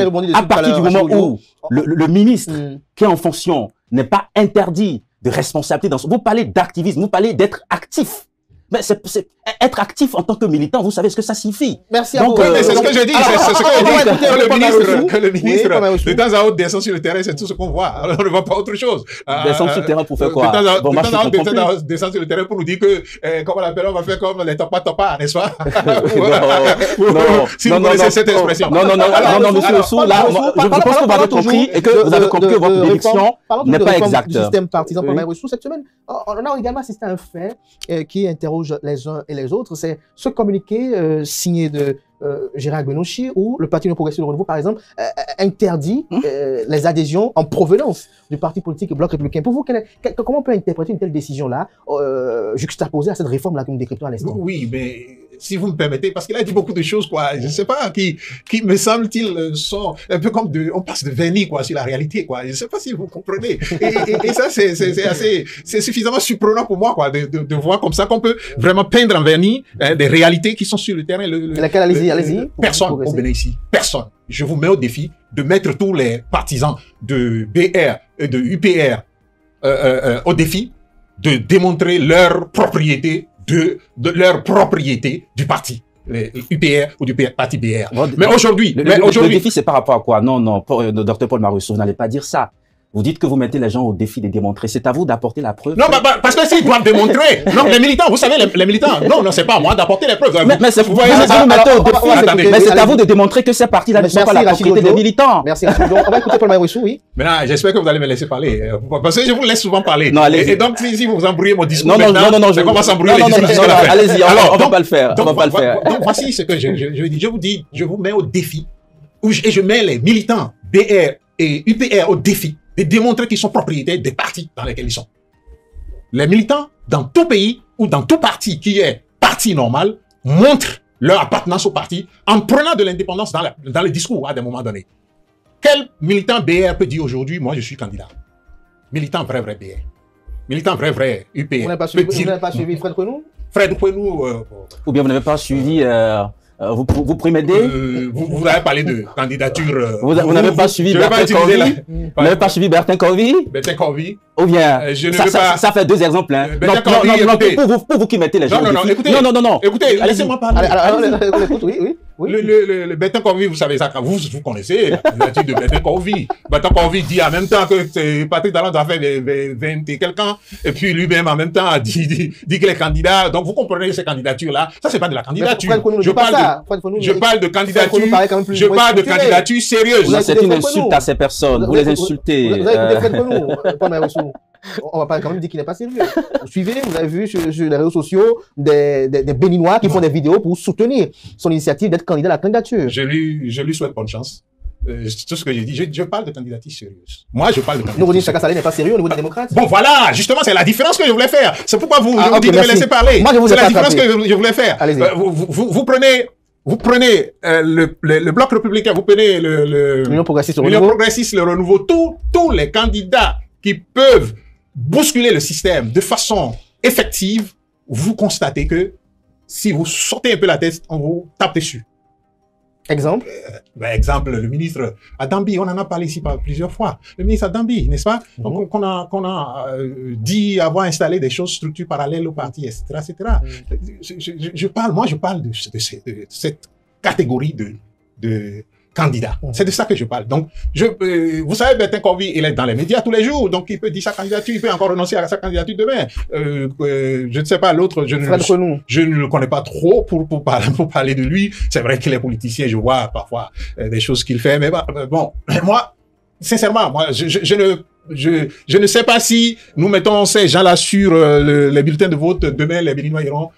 le ministre qui est en fonction n'est pas interdit de responsabilité, vous parlez d'activisme, vous parlez d'être actif. Mais être actif en tant que militant, vous savez ce que ça signifie. Merci à vous. C'est ce que je dis. C'est ce que je dis. Que le ministre, de temps à autre, descend sur le terrain, c'est tout ce qu'on voit. Alors, on ne voit pas autre chose. Descend sur le terrain pour faire quoi? De temps à autre, descend sur le terrain pour nous dire que, comme on l'appelle, on va faire comme les topa, n'est-ce pas? Si vous connaissez cette expression. Non, monsieur Oussou, là, je pense que vous avez compris et que vous avez compris que votre déduction n'est pas exacte. Du système partisan par Maï Oussou, cette semaine, on a également assisté à un fait qui interroge les uns et les autres, c'est ce communiqué signé de Gérard Benouchi où le Parti progressiste de Renouveau, par exemple, interdit les adhésions en provenance du parti politique Bloc républicain. Pour vous, comment on peut interpréter une telle décision-là, juxtaposée à cette réforme-là que nous décryptons à l'instant? Oui, mais si vous me permettez, parce qu'il a dit beaucoup de choses, quoi. Je ne sais pas, qui me semble-t-il, sont un peu comme on passe de vernis, quoi, sur la réalité, quoi. Je ne sais pas si vous comprenez. Et ça, c'est suffisamment surprenant pour moi, quoi, de voir comme ça qu'on peut vraiment peindre en vernis des réalités qui sont sur le terrain. Allez-y. Personne au Bénin-Ici. Personne. Je vous mets au défi de mettre tous les partisans de BR et de UPR au défi de démontrer leur propriété leur propriété du parti, les UPR ou du parti BR. Mais aujourd'hui... Le défi, c'est par rapport à quoi? Non, Dr Paul Marousseau, vous n'allez pas dire ça. Vous dites que vous mettez les gens au défi de démontrer. C'est à vous d'apporter la preuve. Non, parce que s'ils doivent démontrer. Non, les militants, vous savez, les militants. Non, c'est pas à moi d'apporter les preuves. Mais c'est à vous de démontrer que ces partis-là ne sont pas la propriété des militants. Merci. On va écouter Paul Maï-Oussou, oui. Maintenant, j'espère que vous allez me laisser parler. Parce que je vous laisse souvent parler. Non, allez-y. Et donc, si vous embrouillez mon discours, non, on va s'embrouiller les discours. Allez-y, on va pas le faire. On va pas le faire. Donc, voici ce que je vous dis. Je vous mets au défi. Et je mets les militants BR et UPR au défi de démontrer qu'ils sont propriétaires des partis dans lesquels ils sont. Les militants, dans tout pays ou dans tout parti qui est parti normal, montrent leur appartenance au parti en prenant de l'indépendance dans le discours à des moments donnés. Quel militant BR peut dire aujourd'hui, moi je suis candidat? Militant vrai BR. Militant vrai UPR. Vous n'avez pas suivi Fred Kwenou? Fred Kwenou... Ou bien vous n'avez pas suivi... vous préméditez? Vous avez parlé de candidature. Vous n'avez pas suivi Bertin Corvi? Vous n'avez pas suivi Bertin Corvi? Bertin Corvi. Ou bien, ça fait deux exemples, hein. Non, pour vous qui mettez les gens. Écoutez, laissez-moi parler. On écoute, oui. Oui. Le Bertin Corvi, vous savez ça, vous connaissez la candidature de Bertin Corvi. Bertin Corvi dit en même temps que Patrick Talon doit faire 20 et quelqu'un, et puis lui-même en même temps dit qu'il est candidat. Donc vous comprenez ces candidatures-là. Ça, c'est pas de la candidature. Je parle de candidature sérieuse. C'est une insulte à ces personnes. Vous les insultez. Vous avez écouté nous, on va pas quand même dire qu'il n'est pas sérieux. Suivez, vous avez vu sur les réseaux sociaux des Béninois qui font des vidéos pour soutenir son initiative d'être candidat à la candidature. Je lui souhaite bonne chance. Tout ce que j'ai dit, je parle de candidature sérieuse. Moi, je parle de candidature. Nourodine Chaka Saleh n'est pas sérieux au niveau des démocrates. Bon, voilà, justement, c'est la différence que je voulais faire. C'est pourquoi vous me dites de me laisser parler. C'est la différence que je voulais faire. Vous prenez le Bloc républicain, vous prenez l'Union progressiste, le Renouveau, tous les candidats qui peuvent bousculer le système de façon effective, vous constatez que si vous sortez un peu la tête, on vous tape dessus. Exemple exemple, le ministre Adambi, on en a parlé ici plusieurs fois. Le ministre Adambi, n'est-ce pas? Donc, qu'on a dit avoir installé des choses, structures parallèles au parti, etc., etc. Je parle de cette catégorie de candidats. C'est de ça que je parle. Donc, vous savez, Bertin Corvi, il est dans les médias tous les jours, donc il peut dire sa candidature, il peut encore renoncer à sa candidature demain. Je ne sais pas, l'autre, je ne le connais pas trop pour parler de lui. C'est vrai qu'il est politicien, je vois parfois des choses qu'il fait, mais bon, moi, sincèrement, je ne sais pas si nous mettons ces gens-là sur les bulletins de vote. Demain, les Béninois iront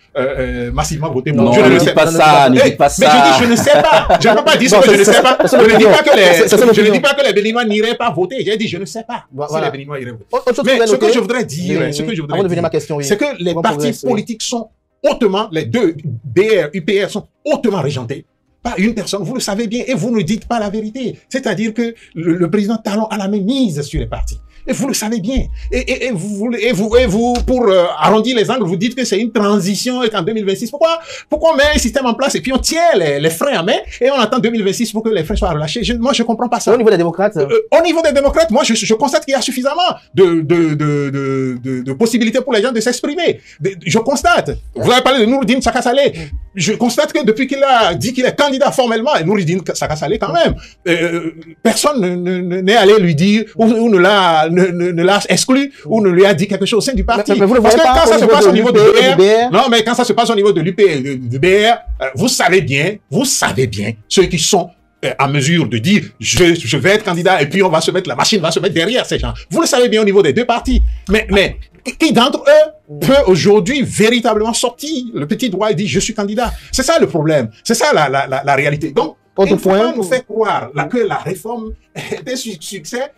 massivement voter. Non, ne dites pas ça, ne dites pas ça. Mais je dis, je ne sais pas. Je ne peux pas dire ce que je ne sais pas. Je ne dis pas que les Béninois n'iraient pas voter. J'ai dit, je ne sais pas si les Béninois iraient voter. Mais ce que je voudrais dire, c'est que les partis politiques sont hautement, les deux, BR, UPR, sont hautement régentés. Pas une personne, vous le savez bien, et vous ne dites pas la vérité. C'est-à-dire que le président Talon a la même mise sur les partis. Et vous le savez bien. Et vous, pour arrondir les angles, vous dites que c'est une transition et qu'en 2026, pourquoi on met un système en place et puis on tient les freins à main et on attend 2026 pour que les freins soient relâchés? Moi, je comprends pas ça. Au niveau des démocrates? Au niveau des démocrates, moi, je constate qu'il y a suffisamment de possibilités pour les gens de s'exprimer. Je constate. Vous avez parlé de Nourodine Chaka Saleh. Je constate que depuis qu'il a dit qu'il est candidat formellement, et Nourodine Chaka Saleh quand même, personne n'est allé lui dire ou ne l'a exclu ou ne lui a dit quelque chose au sein du parti. Parce que quand ça se passe au niveau de l'UPR, non, mais quand ça se passe au niveau de l'UPR, du BR, vous savez bien, ceux qui sont à mesure de dire je vais être candidat et puis la machine va se mettre derrière ces gens. Vous le savez bien au niveau des deux partis. Mais qui d'entre eux peut aujourd'hui véritablement sortir le petit doigt et dire je suis candidat? C'est ça le problème. C'est ça la réalité. Donc, il ne faut pas nous faire croire que la réforme est un succès.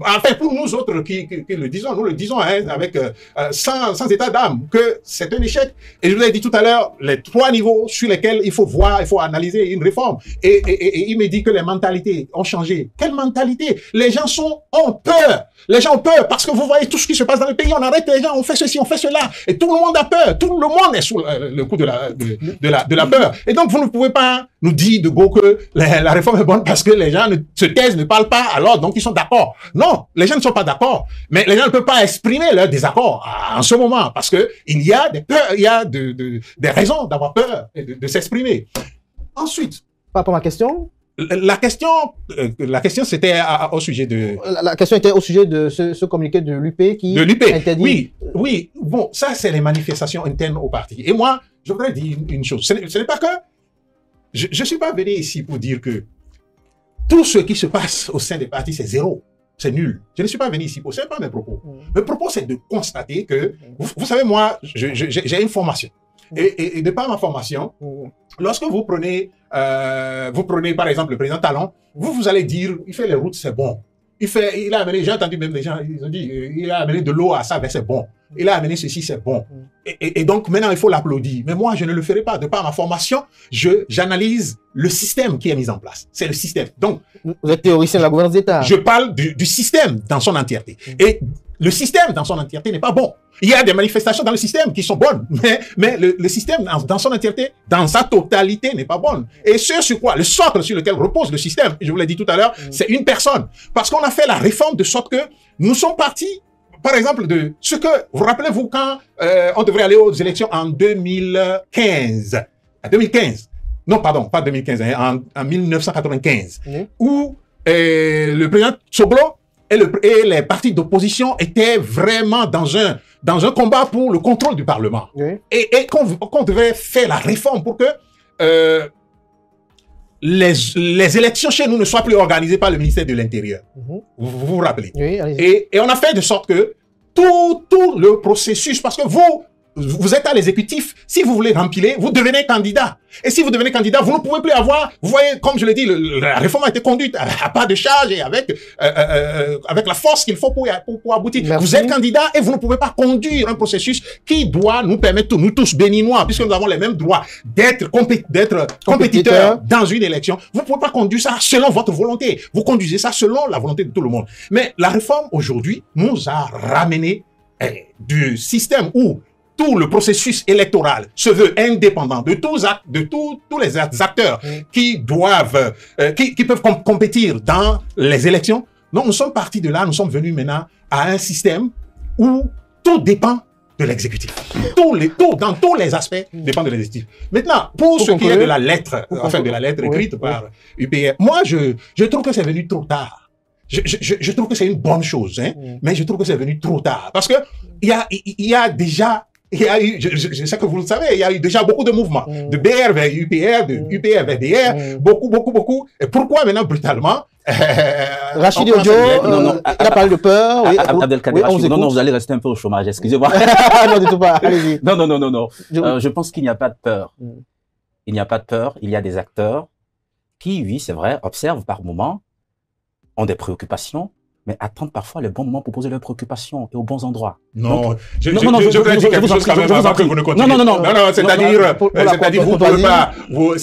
Enfin, pour nous autres qui le disons, nous le disons avec sans état d'âme, que c'est un échec. Et je vous ai dit tout à l'heure, les 3 niveaux sur lesquels il faut voir, il faut analyser une réforme. Et il me dit que les mentalités ont changé. Quelle mentalité? Les gens ont peur. Les gens ont peur parce que vous voyez tout ce qui se passe dans le pays. On arrête les gens, on fait ceci, on fait cela. Et tout le monde a peur. Tout le monde est sous le coup de la peur. Et donc, vous ne pouvez pas nous dire de go que la réforme est bonne parce que les gens se taisent, ne parlent pas, alors donc ils sont d'accord. Non, les gens ne sont pas d'accord. Mais les gens ne peuvent pas exprimer leur désaccord en ce moment parce que il y a des peurs, il y a des raisons d'avoir peur et de s'exprimer. Ensuite. Par rapport à ma question? La question c'était au sujet de... La question était au sujet de ce communiqué de l'UP qui interdit... Oui. Bon, ça c'est les manifestations internes au parti. Et moi, je voudrais dire une chose. Ce n'est pas que... Je ne suis pas venu ici pour dire que tout ce qui se passe au sein des partis, c'est zéro. C'est nul. Je ne suis pas venu ici pour... Ce n'est pas mes propos. Mes propos, c'est de constater que... Vous savez, moi, j'ai une formation. Et de par ma formation, lorsque vous prenez par exemple le président Talon, vous allez dire, il fait les routes, c'est bon. Il a amené, j'ai entendu même des gens, ils ont dit, il a amené de l'eau à ça, ben c'est bon. Il a amené ceci, c'est bon. Et donc maintenant, il faut l'applaudir. Mais moi, je ne le ferai pas. De par ma formation, j'analyse le système qui est mis en place. C'est le système. Donc, vous êtes théoricien de la gouvernance d'État. Je parle du système dans son entièreté. Et le système dans son entièreté n'est pas bon. Il y a des manifestations dans le système qui sont bonnes, mais le système dans son entièreté, dans sa totalité, n'est pas bonne. Et ce sur quoi, le socle sur lequel repose le système, je vous l'ai dit tout à l'heure, c'est une personne. Parce qu'on a fait la réforme de sorte que nous sommes partis, par exemple, de ce que, vous rappelez-vous quand on devrait aller aux élections en 2015, en 2015, non, pardon, pas 2015, hein, en 1995, où le président Tsoglo et les partis d'opposition étaient vraiment dans un combat pour le contrôle du Parlement. Et qu'on devait faire la réforme pour que les élections chez nous ne soient plus organisées par le ministère de l'Intérieur. Vous vous rappelez? Et on a fait de sorte que tout le processus, parce que vous êtes à l'exécutif, si vous voulez remplir, vous devenez candidat. Et si vous devenez candidat, vous ne pouvez plus avoir, vous voyez, comme je l'ai dit, la réforme a été conduite à pas de charge et avec la force qu'il faut pour aboutir. Merci. Vous êtes candidat et vous ne pouvez pas conduire un processus qui doit nous permettre, nous tous béninois, puisque nous avons les mêmes droits d'être compétiteurs dans une élection. Vous ne pouvez pas conduire ça selon votre volonté. Vous conduisez ça selon la volonté de tout le monde. Mais la réforme aujourd'hui nous a ramené du système où tout le processus électoral se veut indépendant de tous les acteurs qui peuvent compétir dans les élections. Donc, nous sommes partis de là, nous sommes venus maintenant à un système où tout dépend de l'exécutif. Dans tous les aspects, dépend de l'exécutif. Maintenant, pour ce qui est de la lettre, de la lettre écrite par UPR, moi, je trouve que c'est venu trop tard. Je trouve que c'est une bonne chose, hein, mais je trouve que c'est venu trop tard. Parce que il y a déjà, je sais que vous le savez, il y a eu déjà beaucoup de mouvements, de BR vers UPR, de UPR vers DR, beaucoup. Et pourquoi maintenant, brutalement, Rachid Ojo, il a parlé de peur. Abdelkader Rachid, non, vous allez rester un peu au chômage, excusez-moi. Non, du tout pas, allez-y. Non. Je pense qu'il n'y a pas de peur. Il n'y a pas de peur, il y a des acteurs qui, oui, c'est vrai, observent par moments, ont des préoccupations, mais attendent parfois le bon moment pour poser leurs préoccupations et aux bons endroits. Non, je voudrais dire quelque chose quand même avant que vous ne continuez. Non, c'est-à-dire, vous pouvez pas,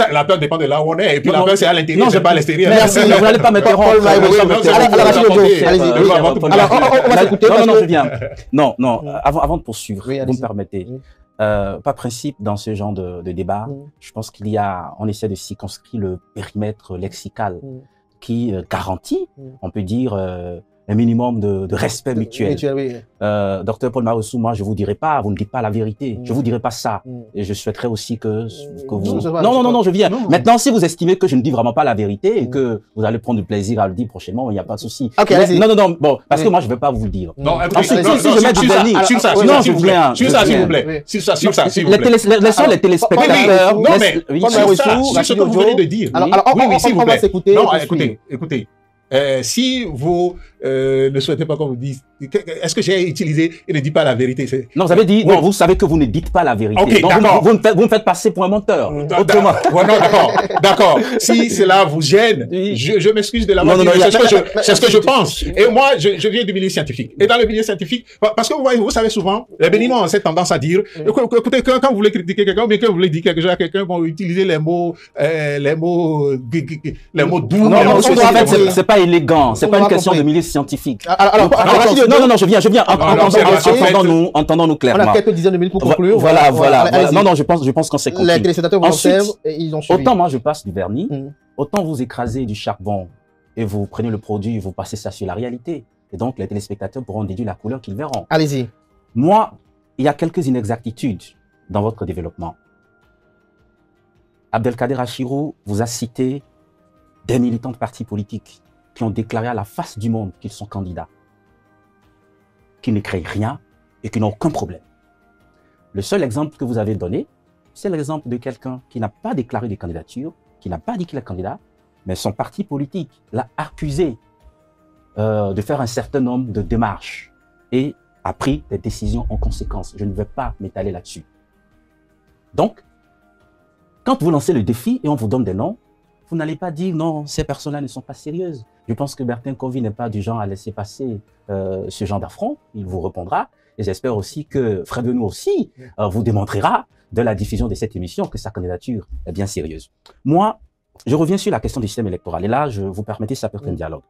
la peur dépend de là où on est, et puis la peur c'est à l'intérieur, c'est pas à l'extérieur. Merci, vous n'allez pas m'interrompre. Non, je viens. Non, avant de poursuivre, vous me permettez. Par principe, dans ce genre de débat, je pense on essaie de circonscrire le périmètre lexical qui garantit, on peut dire, un minimum de respect mutuel. Docteur Paul Marossou, moi, je vous dirai pas, vous ne dites pas la vérité. Je vous dirai pas ça. Et je souhaiterais aussi que vous... Non, je viens. Maintenant, si vous estimez que je ne dis vraiment pas la vérité et que vous allez prendre du plaisir à le dire prochainement, il n'y a pas de souci. Non, bon, parce que moi, je ne vais pas vous le dire. Non, ensuite, si je mets du vernis... Non, je viens. Sur ça, s'il vous plaît. Laissons les téléspectateurs... Non, mais sur ce que vous venez de dire. Oui, s'il vous plaît. Non, écoutez. Si vous ne souhaitez pas qu'on vous dise, est-ce que j'ai utilisé et ne dit pas la vérité? Non, vous avez dit, non, vous savez que vous ne dites pas la vérité. Ok, donc d'accord. Vous me faites passer pour un menteur. Autrement. D'accord. Si cela vous gêne, je m'excuse de l'avoir dit. C'est ce que je pense. Et moi, je viens du milieu scientifique. Et dans le milieu scientifique, parce que vous savez souvent, les Béninois ont cette tendance à dire, écoutez, quand vous voulez critiquer quelqu'un, ou bien que vous voulez dire quelque chose à quelqu'un, vous utilisez les mots doux. Non, c'est pas élégant. C'est pas une question de milieu scientifique. Non, je viens. Entendons-nous clairement. On a quelques dizaines de minutes pour conclure. Voilà. Non, je pense qu'on s'est compris. Les téléspectateurs vous observent et ils ont suivi. Autant moi je passe du vernis, autant vous écrasez du charbon et vous prenez le produit et vous passez ça sur la réalité. Et donc les téléspectateurs pourront déduire la couleur qu'ils verront. Allez-y. Moi, il y a quelques inexactitudes dans votre développement. Abdelkader Achirou vous a cité des militants de partis politiques qui ont déclaré à la face du monde qu'ils sont candidats, qui ne créent rien et qui n'ont aucun problème. Le seul exemple que vous avez donné, c'est l'exemple de quelqu'un qui n'a pas déclaré de candidature, qui n'a pas dit qu'il est candidat, mais son parti politique l'a accusé de faire un certain nombre de démarches et a pris des décisions en conséquence. Je ne vais pas m'étaler là-dessus. Donc, quand vous lancez le défi et on vous donne des noms, vous n'allez pas dire non, ces personnes-là ne sont pas sérieuses. Je pense que Bertin Covy n'est pas du genre à laisser passer ce genre d'affront. Il vous répondra. Et j'espère aussi que Fred Benoît aussi vous démontrera de la diffusion de cette émission que sa candidature est bien sérieuse. Moi, je reviens sur la question du système électoral. Et là, je vous permettez, ça peut être un dialogue.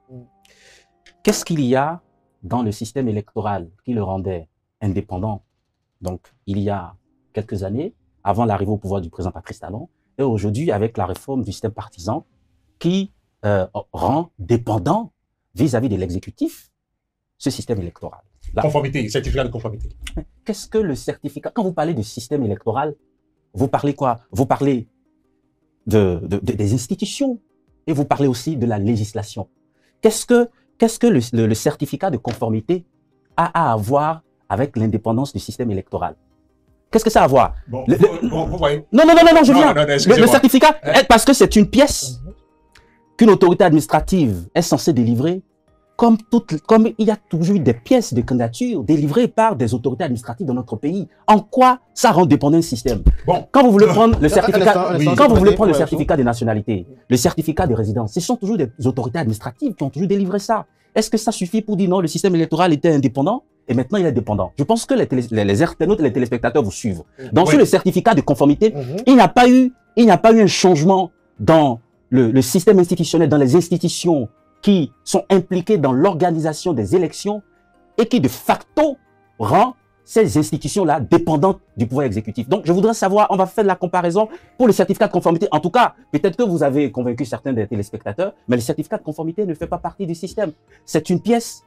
Qu'est-ce qu'il y a dans le système électoral qui le rendait indépendant? Donc, il y a quelques années, avant l'arrivée au pouvoir du président Patrice Talon, et aujourd'hui, avec la réforme du système partisan qui rend dépendant vis-à-vis de l'exécutif ce système électoral. Conformité, certificat de conformité. Qu'est-ce que le certificat? Quand vous parlez du système électoral, vous parlez quoi? Vous parlez des institutions et vous parlez aussi de la législation. Qu'est-ce que le certificat de conformité a à voir avec l'indépendance du système électoral? Qu'est-ce que ça a à voir? Bon, vous voyez. Non, je viens. Non, le certificat, parce que c'est une pièce qu'une autorité administrative est censée délivrer, comme il y a toujours eu des pièces de candidature délivrées par des autorités administratives dans notre pays. En quoi ça rend dépendant un système? Bon. Quand vous voulez prendre le certificat, quand vous voulez prendre le certificat de nationalité, le certificat de résidence, ce sont toujours des autorités administratives qui ont toujours délivré ça. Est-ce que ça suffit pour dire non, le système électoral était indépendant et maintenant il est dépendant? Je pense que les internautes et les téléspectateurs vous suivent. Donc sur le certificat de conformité, il n'y a pas eu un changement dans le système institutionnel, dans les institutions qui sont impliquées dans l'organisation des élections et qui de facto rend ces institutions-là dépendantes du pouvoir exécutif. Donc, je voudrais savoir, on va faire la comparaison pour le certificat de conformité. En tout cas, peut-être que vous avez convaincu certains des téléspectateurs, mais le certificat de conformité ne fait pas partie du système. C'est une pièce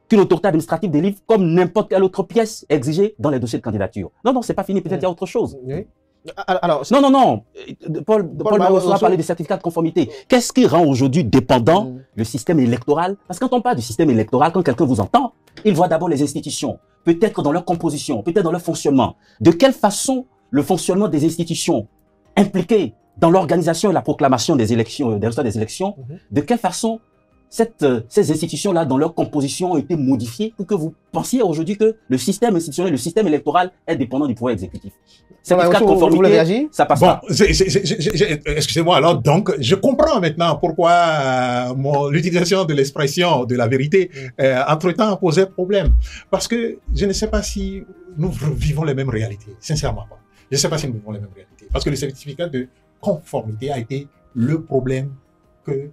qu'une autorité administrative délivre comme n'importe quelle autre pièce exigée dans les dossiers de candidature. Non, c'est pas fini, peut-être il y a autre chose. Oui. Alors, non. Paul Marosso a parlé du certificat de conformité. Qu'est-ce qui rend aujourd'hui dépendant le système électoral? Parce que quand on parle du système électoral, quand quelqu'un vous entend, il voit d'abord les institutions, peut-être dans leur composition, peut-être dans leur fonctionnement. De quelle façon le fonctionnement des institutions impliquées dans l'organisation et la proclamation des élections, des résultats des élections, de quelle façon ces institutions-là, dans leur composition, ont été modifiées pour que vous pensiez aujourd'hui que le système institutionnel, le système électoral est dépendant du pouvoir exécutif. Certificat de conformité, ça passe pas. Excusez-moi, alors, donc, je comprends maintenant pourquoi l'utilisation de l'expression de la vérité, entre-temps, posait problème. Parce que je ne sais pas si nous vivons les mêmes réalités, sincèrement pas. Je ne sais pas si nous vivons les mêmes réalités. Parce que le certificat de conformité a été le problème que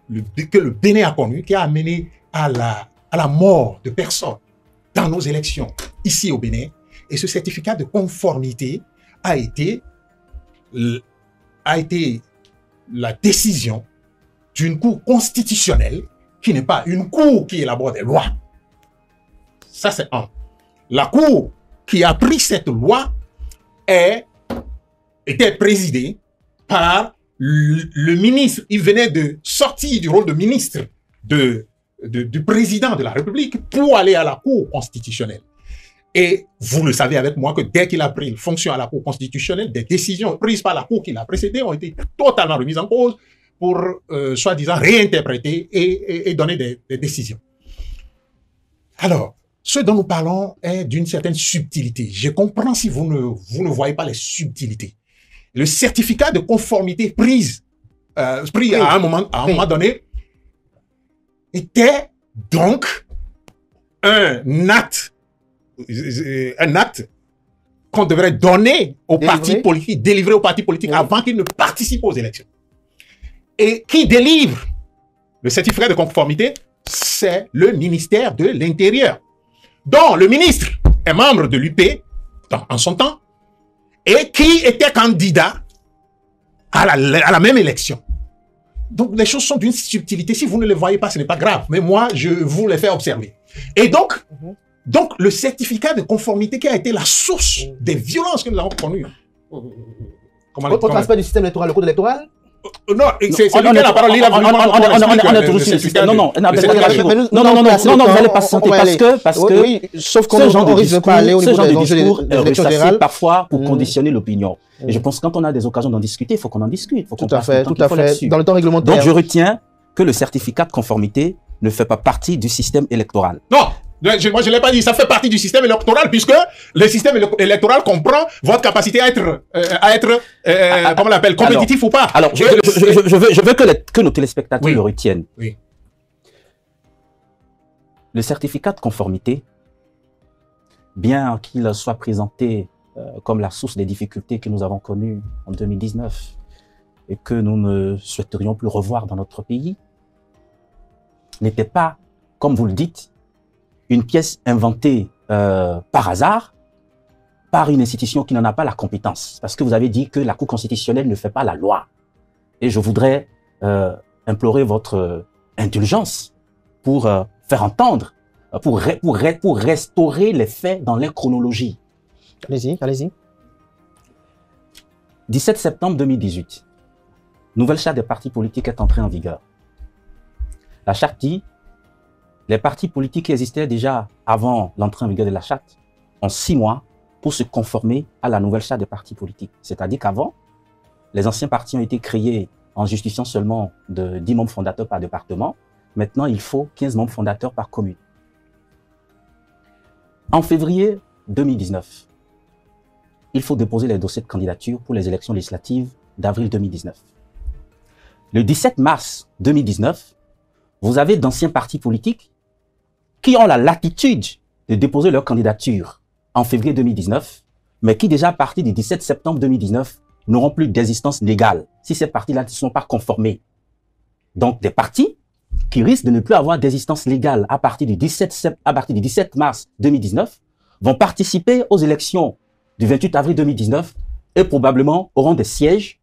le Bénin a connu, qui a amené à la mort de personnes dans nos élections ici au Bénin. Et ce certificat de conformité a été la décision d'une cour constitutionnelle qui n'est pas une cour qui élabore des lois. Ça, c'est un. La cour qui a pris cette loi était présidée par le ministre. Il venait de sortir du rôle de ministre du président de la République pour aller à la Cour constitutionnelle. Et vous le savez avec moi que dès qu'il a pris fonction à la Cour constitutionnelle, des décisions prises par la Cour qui l'a précédé ont été totalement remises en cause pour, soi-disant, réinterpréter et donner des décisions. Alors, ce dont nous parlons est d'une certaine subtilité. Je comprends si vous ne voyez pas les subtilités. Le certificat de conformité pris à un moment donné était donc un acte qu'on devrait donner aux partis politiques, délivrer aux partis politiques avant qu'ils ne participent aux élections. Et qui délivre le certificat de conformité, c'est le ministère de l'Intérieur, dont le ministre est membre de l'UP en son temps, et qui était candidat à la même élection. Donc, les choses sont d'une subtilité. Si vous ne les voyez pas, ce n'est pas grave. Mais moi, je vous les fais observer. Et donc, le certificat de conformité qui a été la source des violences que nous avons connues. Autre aspect du système électoral, le code électoral? Non, c'est lui qui a la parole. On est toujours sur le système. Non, vous n'allez pas se sentir parce que oui, sauf qu'on ne risque pas aller au niveau des discours élections générales parfois pour conditionner l'opinion. Et je pense que quand on a des occasions d'en discuter, il faut qu'on en discute. Tout à fait. Dans le temps réglementaire. Donc je retiens que le certificat de conformité ne fait pas partie du système électoral. Non. Moi, je ne l'ai pas dit, ça fait partie du système électoral, puisque le système électoral comprend votre capacité à être comment on l'appelle, compétitif ou pas. Alors, je veux que nos téléspectateurs le retiennent. Oui. Le certificat de conformité, bien qu'il soit présenté comme la source des difficultés que nous avons connues en 2019 et que nous ne souhaiterions plus revoir dans notre pays, n'était pas, comme vous le dites, une pièce inventée par hasard, par une institution qui n'en a pas la compétence. Parce que vous avez dit que la Cour constitutionnelle ne fait pas la loi. Et je voudrais implorer votre indulgence pour faire entendre, pour restaurer les faits dans leur chronologie. Allez-y. 17 septembre 2018. nouvelle charte des partis politiques est entrée en vigueur. La charte dit, les partis politiques qui existaient déjà avant l'entrée en vigueur de la charte ont 6 mois pour se conformer à la nouvelle charte des partis politiques. C'est-à-dire qu'avant, les anciens partis ont été créés en justifiant seulement de 10 membres fondateurs par département. Maintenant, il faut 15 membres fondateurs par commune. En février 2019, il faut déposer les dossiers de candidature pour les élections législatives d'avril 2019. Le 17 mars 2019, vous avez d'anciens partis politiques qui ont la latitude de déposer leur candidature en février 2019, mais qui déjà à partir du 17 septembre 2019 n'auront plus d'existence légale si ces partis-là ne sont pas conformés. Donc des partis qui risquent de ne plus avoir d'existence légale à partir du 17 mars 2019 vont participer aux élections du 28 avril 2019 et probablement auront des sièges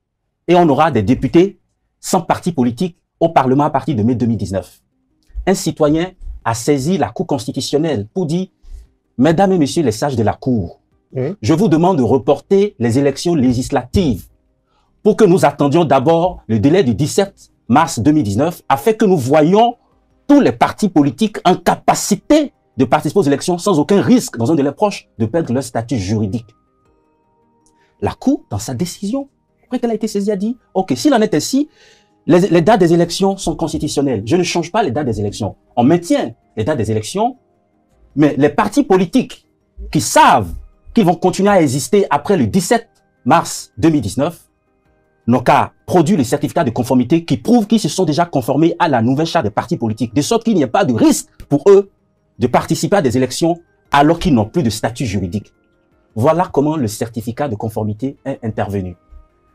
et on aura des députés sans parti politique au Parlement à partir de mai 2019. Un citoyen a saisi la Cour constitutionnelle pour dire « Mesdames et messieurs les sages de la Cour, je vous demande de reporter les élections législatives pour que nous attendions d'abord le délai du 17 mars 2019 afin que nous voyions tous les partis politiques en capacité de participer aux élections sans aucun risque dans un délai proche de perdre leur statut juridique. » La Cour, dans sa décision, après qu'elle a été saisie, a dit « Ok, s'il en est ainsi, les dates des élections sont constitutionnelles. Je ne change pas les dates des élections. On maintient les dates des élections, mais les partis politiques qui savent qu'ils vont continuer à exister après le 17 mars 2019 n'ont qu'à produire les certificats de conformité qui prouvent qu'ils se sont déjà conformés à la nouvelle charte des partis politiques, de sorte qu'il n'y ait pas de risque pour eux de participer à des élections alors qu'ils n'ont plus de statut juridique. Voilà comment le certificat de conformité est intervenu,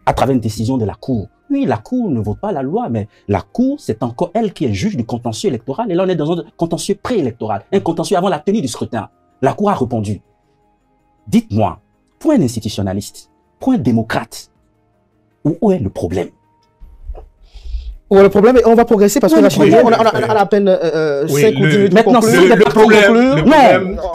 à travers une décision de la Cour. Oui, la Cour ne vote pas la loi, mais la Cour, c'est encore elle qui est juge du contentieux électoral. Et là, on est dans un contentieux préélectoral, un contentieux avant la tenue du scrutin. La Cour a répondu. Dites-moi, pour un institutionnaliste, pour un démocrate, où est le problème? Ouais, le problème, on va progresser parce que on a à peine 5 ou 10 minutes. Maintenant,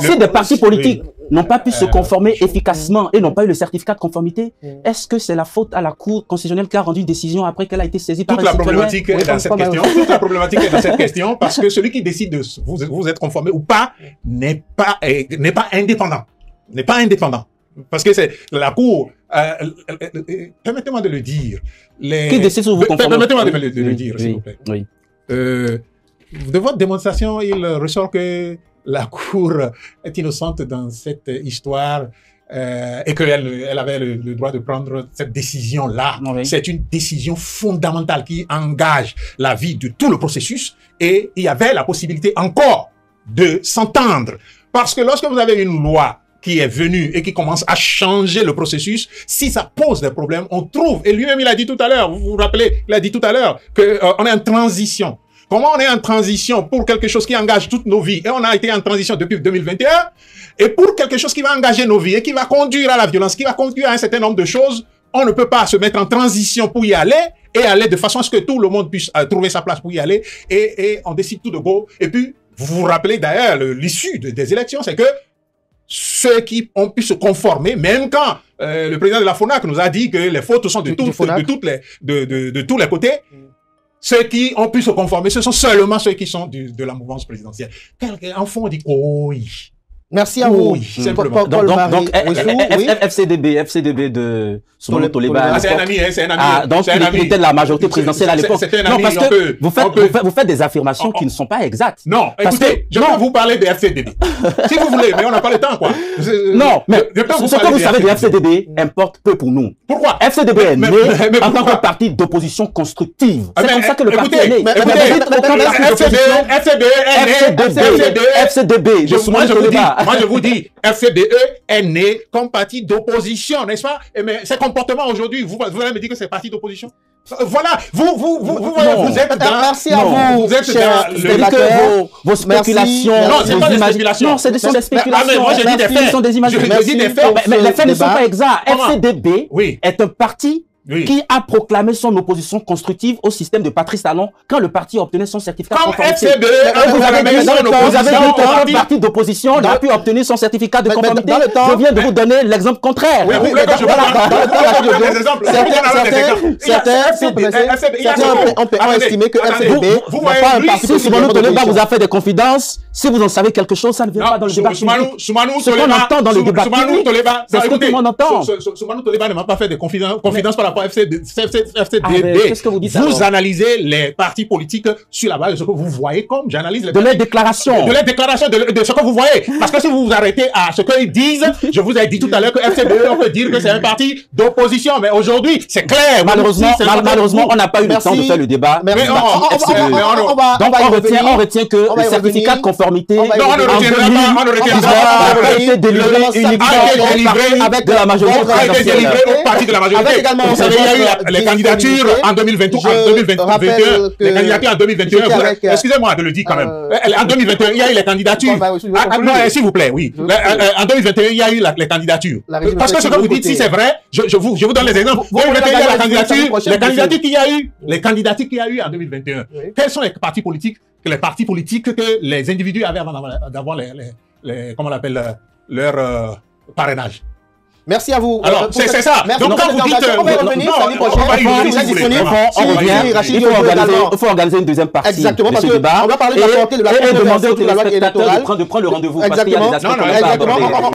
si des partis politiques n'ont pas pu se conformer je efficacement et n'ont pas eu le certificat de conformité, est-ce que c'est la faute à la Cour constitutionnelle qui a rendu une décision après qu'elle a été saisie par toute la problématique est dans cette question. Toute la problématique est dans cette question parce que celui qui décide de vous être conformé ou pas n'est pas indépendant. N'est pas indépendant. Parce que c'est la Cour, permettez-moi de le dire. Qui décide sur vous conformer? Permettez-moi de le dire, s'il vous plaît. Oui. De votre démonstration, il ressort que la Cour est innocente dans cette histoire et qu'elle avait le droit de prendre cette décision-là. Oui. C'est une décision fondamentale qui engage la vie de tout le processus et il y avait la possibilité encore de s'entendre. Parce que lorsque vous avez une loi qui est venue et qui commence à changer le processus, si ça pose des problèmes, on trouve, et lui-même il a dit tout à l'heure, vous vous rappelez, il a dit tout à l'heure que on est en transition. Comment on est en transition pour quelque chose qui engage toutes nos vies, et on a été en transition depuis 2021, et pour quelque chose qui va engager nos vies et qui va conduire à la violence, qui va conduire à un certain nombre de choses, on ne peut pas se mettre en transition pour y aller et aller de façon à ce que tout le monde puisse trouver sa place pour y aller, et on décide tout de go. Et puis, vous vous rappelez d'ailleurs l'issue des élections, c'est que ceux qui ont pu se conformer, même quand le président de la FONAC nous a dit que les fautes sont de tous les côtés, ceux qui ont pu se conformer, ce sont seulement ceux qui sont de la mouvance présidentielle. En fond, on dit oui. Merci à vous. Oui, simplement. Donc, FCDB de Soumaïla Toleba. C'est un ami, c'est un ami. Donc, il était de la majorité présidentielle à l'époque. Non, parce que vous faites des affirmations qui ne sont pas exactes. Non, écoutez, je peux vous parler de FCDB. Si vous voulez, mais on n'a pas le temps, quoi. Non, mais ce que vous savez de FCDB importe peu pour nous. Pourquoi? FCDB est né en tant que parti d'opposition constructive. C'est comme ça que le parti est né. FCDB de Soumaïla Toleba. Moi, je vous dis, FCDE est né comme parti d'opposition, n'est-ce pas? Mais ces comportements aujourd'hui, vous allez me dire que c'est parti d'opposition? Voilà, vous êtes dans... Merci à vous, vous êtes dans vos spéculations. Non, c'est pas des spéculations. Non, ce sont des spéculations. Moi, je dis des faits. Ce sont des images. Je dis des faits. Mais les faits ne sont pas exacts. FCDB est un parti qui a proclamé son opposition constructive au système de Patrice Talon quand le parti obtenait son certificat de conformité. Vous avez dit qu'un parti d'opposition n'a pu obtenir son certificat de conformité. Je viens de vous donner l'exemple contraire. On peut estimer que FCDB n'a pas un parti. Si Soumanou Toleba vous a fait des confidences, si vous en savez quelque chose, ça ne vient pas dans le débat public. Ce qu'on entend dans le débat public, c'est ce que tout le monde entend. Soumanou Toleba ne m'a pas fait de confidences par rapport à FCDB. Qu'est-ce que vous dites? Vous analysez les partis politiques sur la base de ce que vous voyez comme j'analyse les de leurs déclarations. De leurs déclarations, de ce que vous voyez. Parce que si vous vous arrêtez à ce qu'ils disent, je vous ai dit tout à l'heure que FCDB, on peut dire que c'est un parti d'opposition. Mais aujourd'hui, c'est clair. Malheureusement, on n'a pas eu le temps de faire le débat. Donc, on retient que le certificat de conformité on ne retient pas. a été délivré uniquement avec de la majorité présidentielle. Au parti de la majorité. Vous savez, il y a eu les candidatures en 2021. Les candidatures en 2021. Excusez-moi de le dire quand même. En 2021, il y a eu les candidatures. Non, s'il vous plaît, oui. En 2021, il y a eu les candidatures. Parce que ce que vous dites, si c'est vrai, je vous donne les exemples. Vous mettez les candidatures qu'il y a eu en 2021. Quels sont les partis politiques que les individus avaient avant d'avoir comment on appelle, leur parrainage? Merci à vous. Alors, c'est ça. Donc, quand vous dites... On va revenir samedi prochain. Il faut organiser une deuxième partie. Exactement, parce qu'on va parler de la portée de la loi électorale. De prendre le rendez-vous. Parce qu'il y a des aspects qu'on va aborder.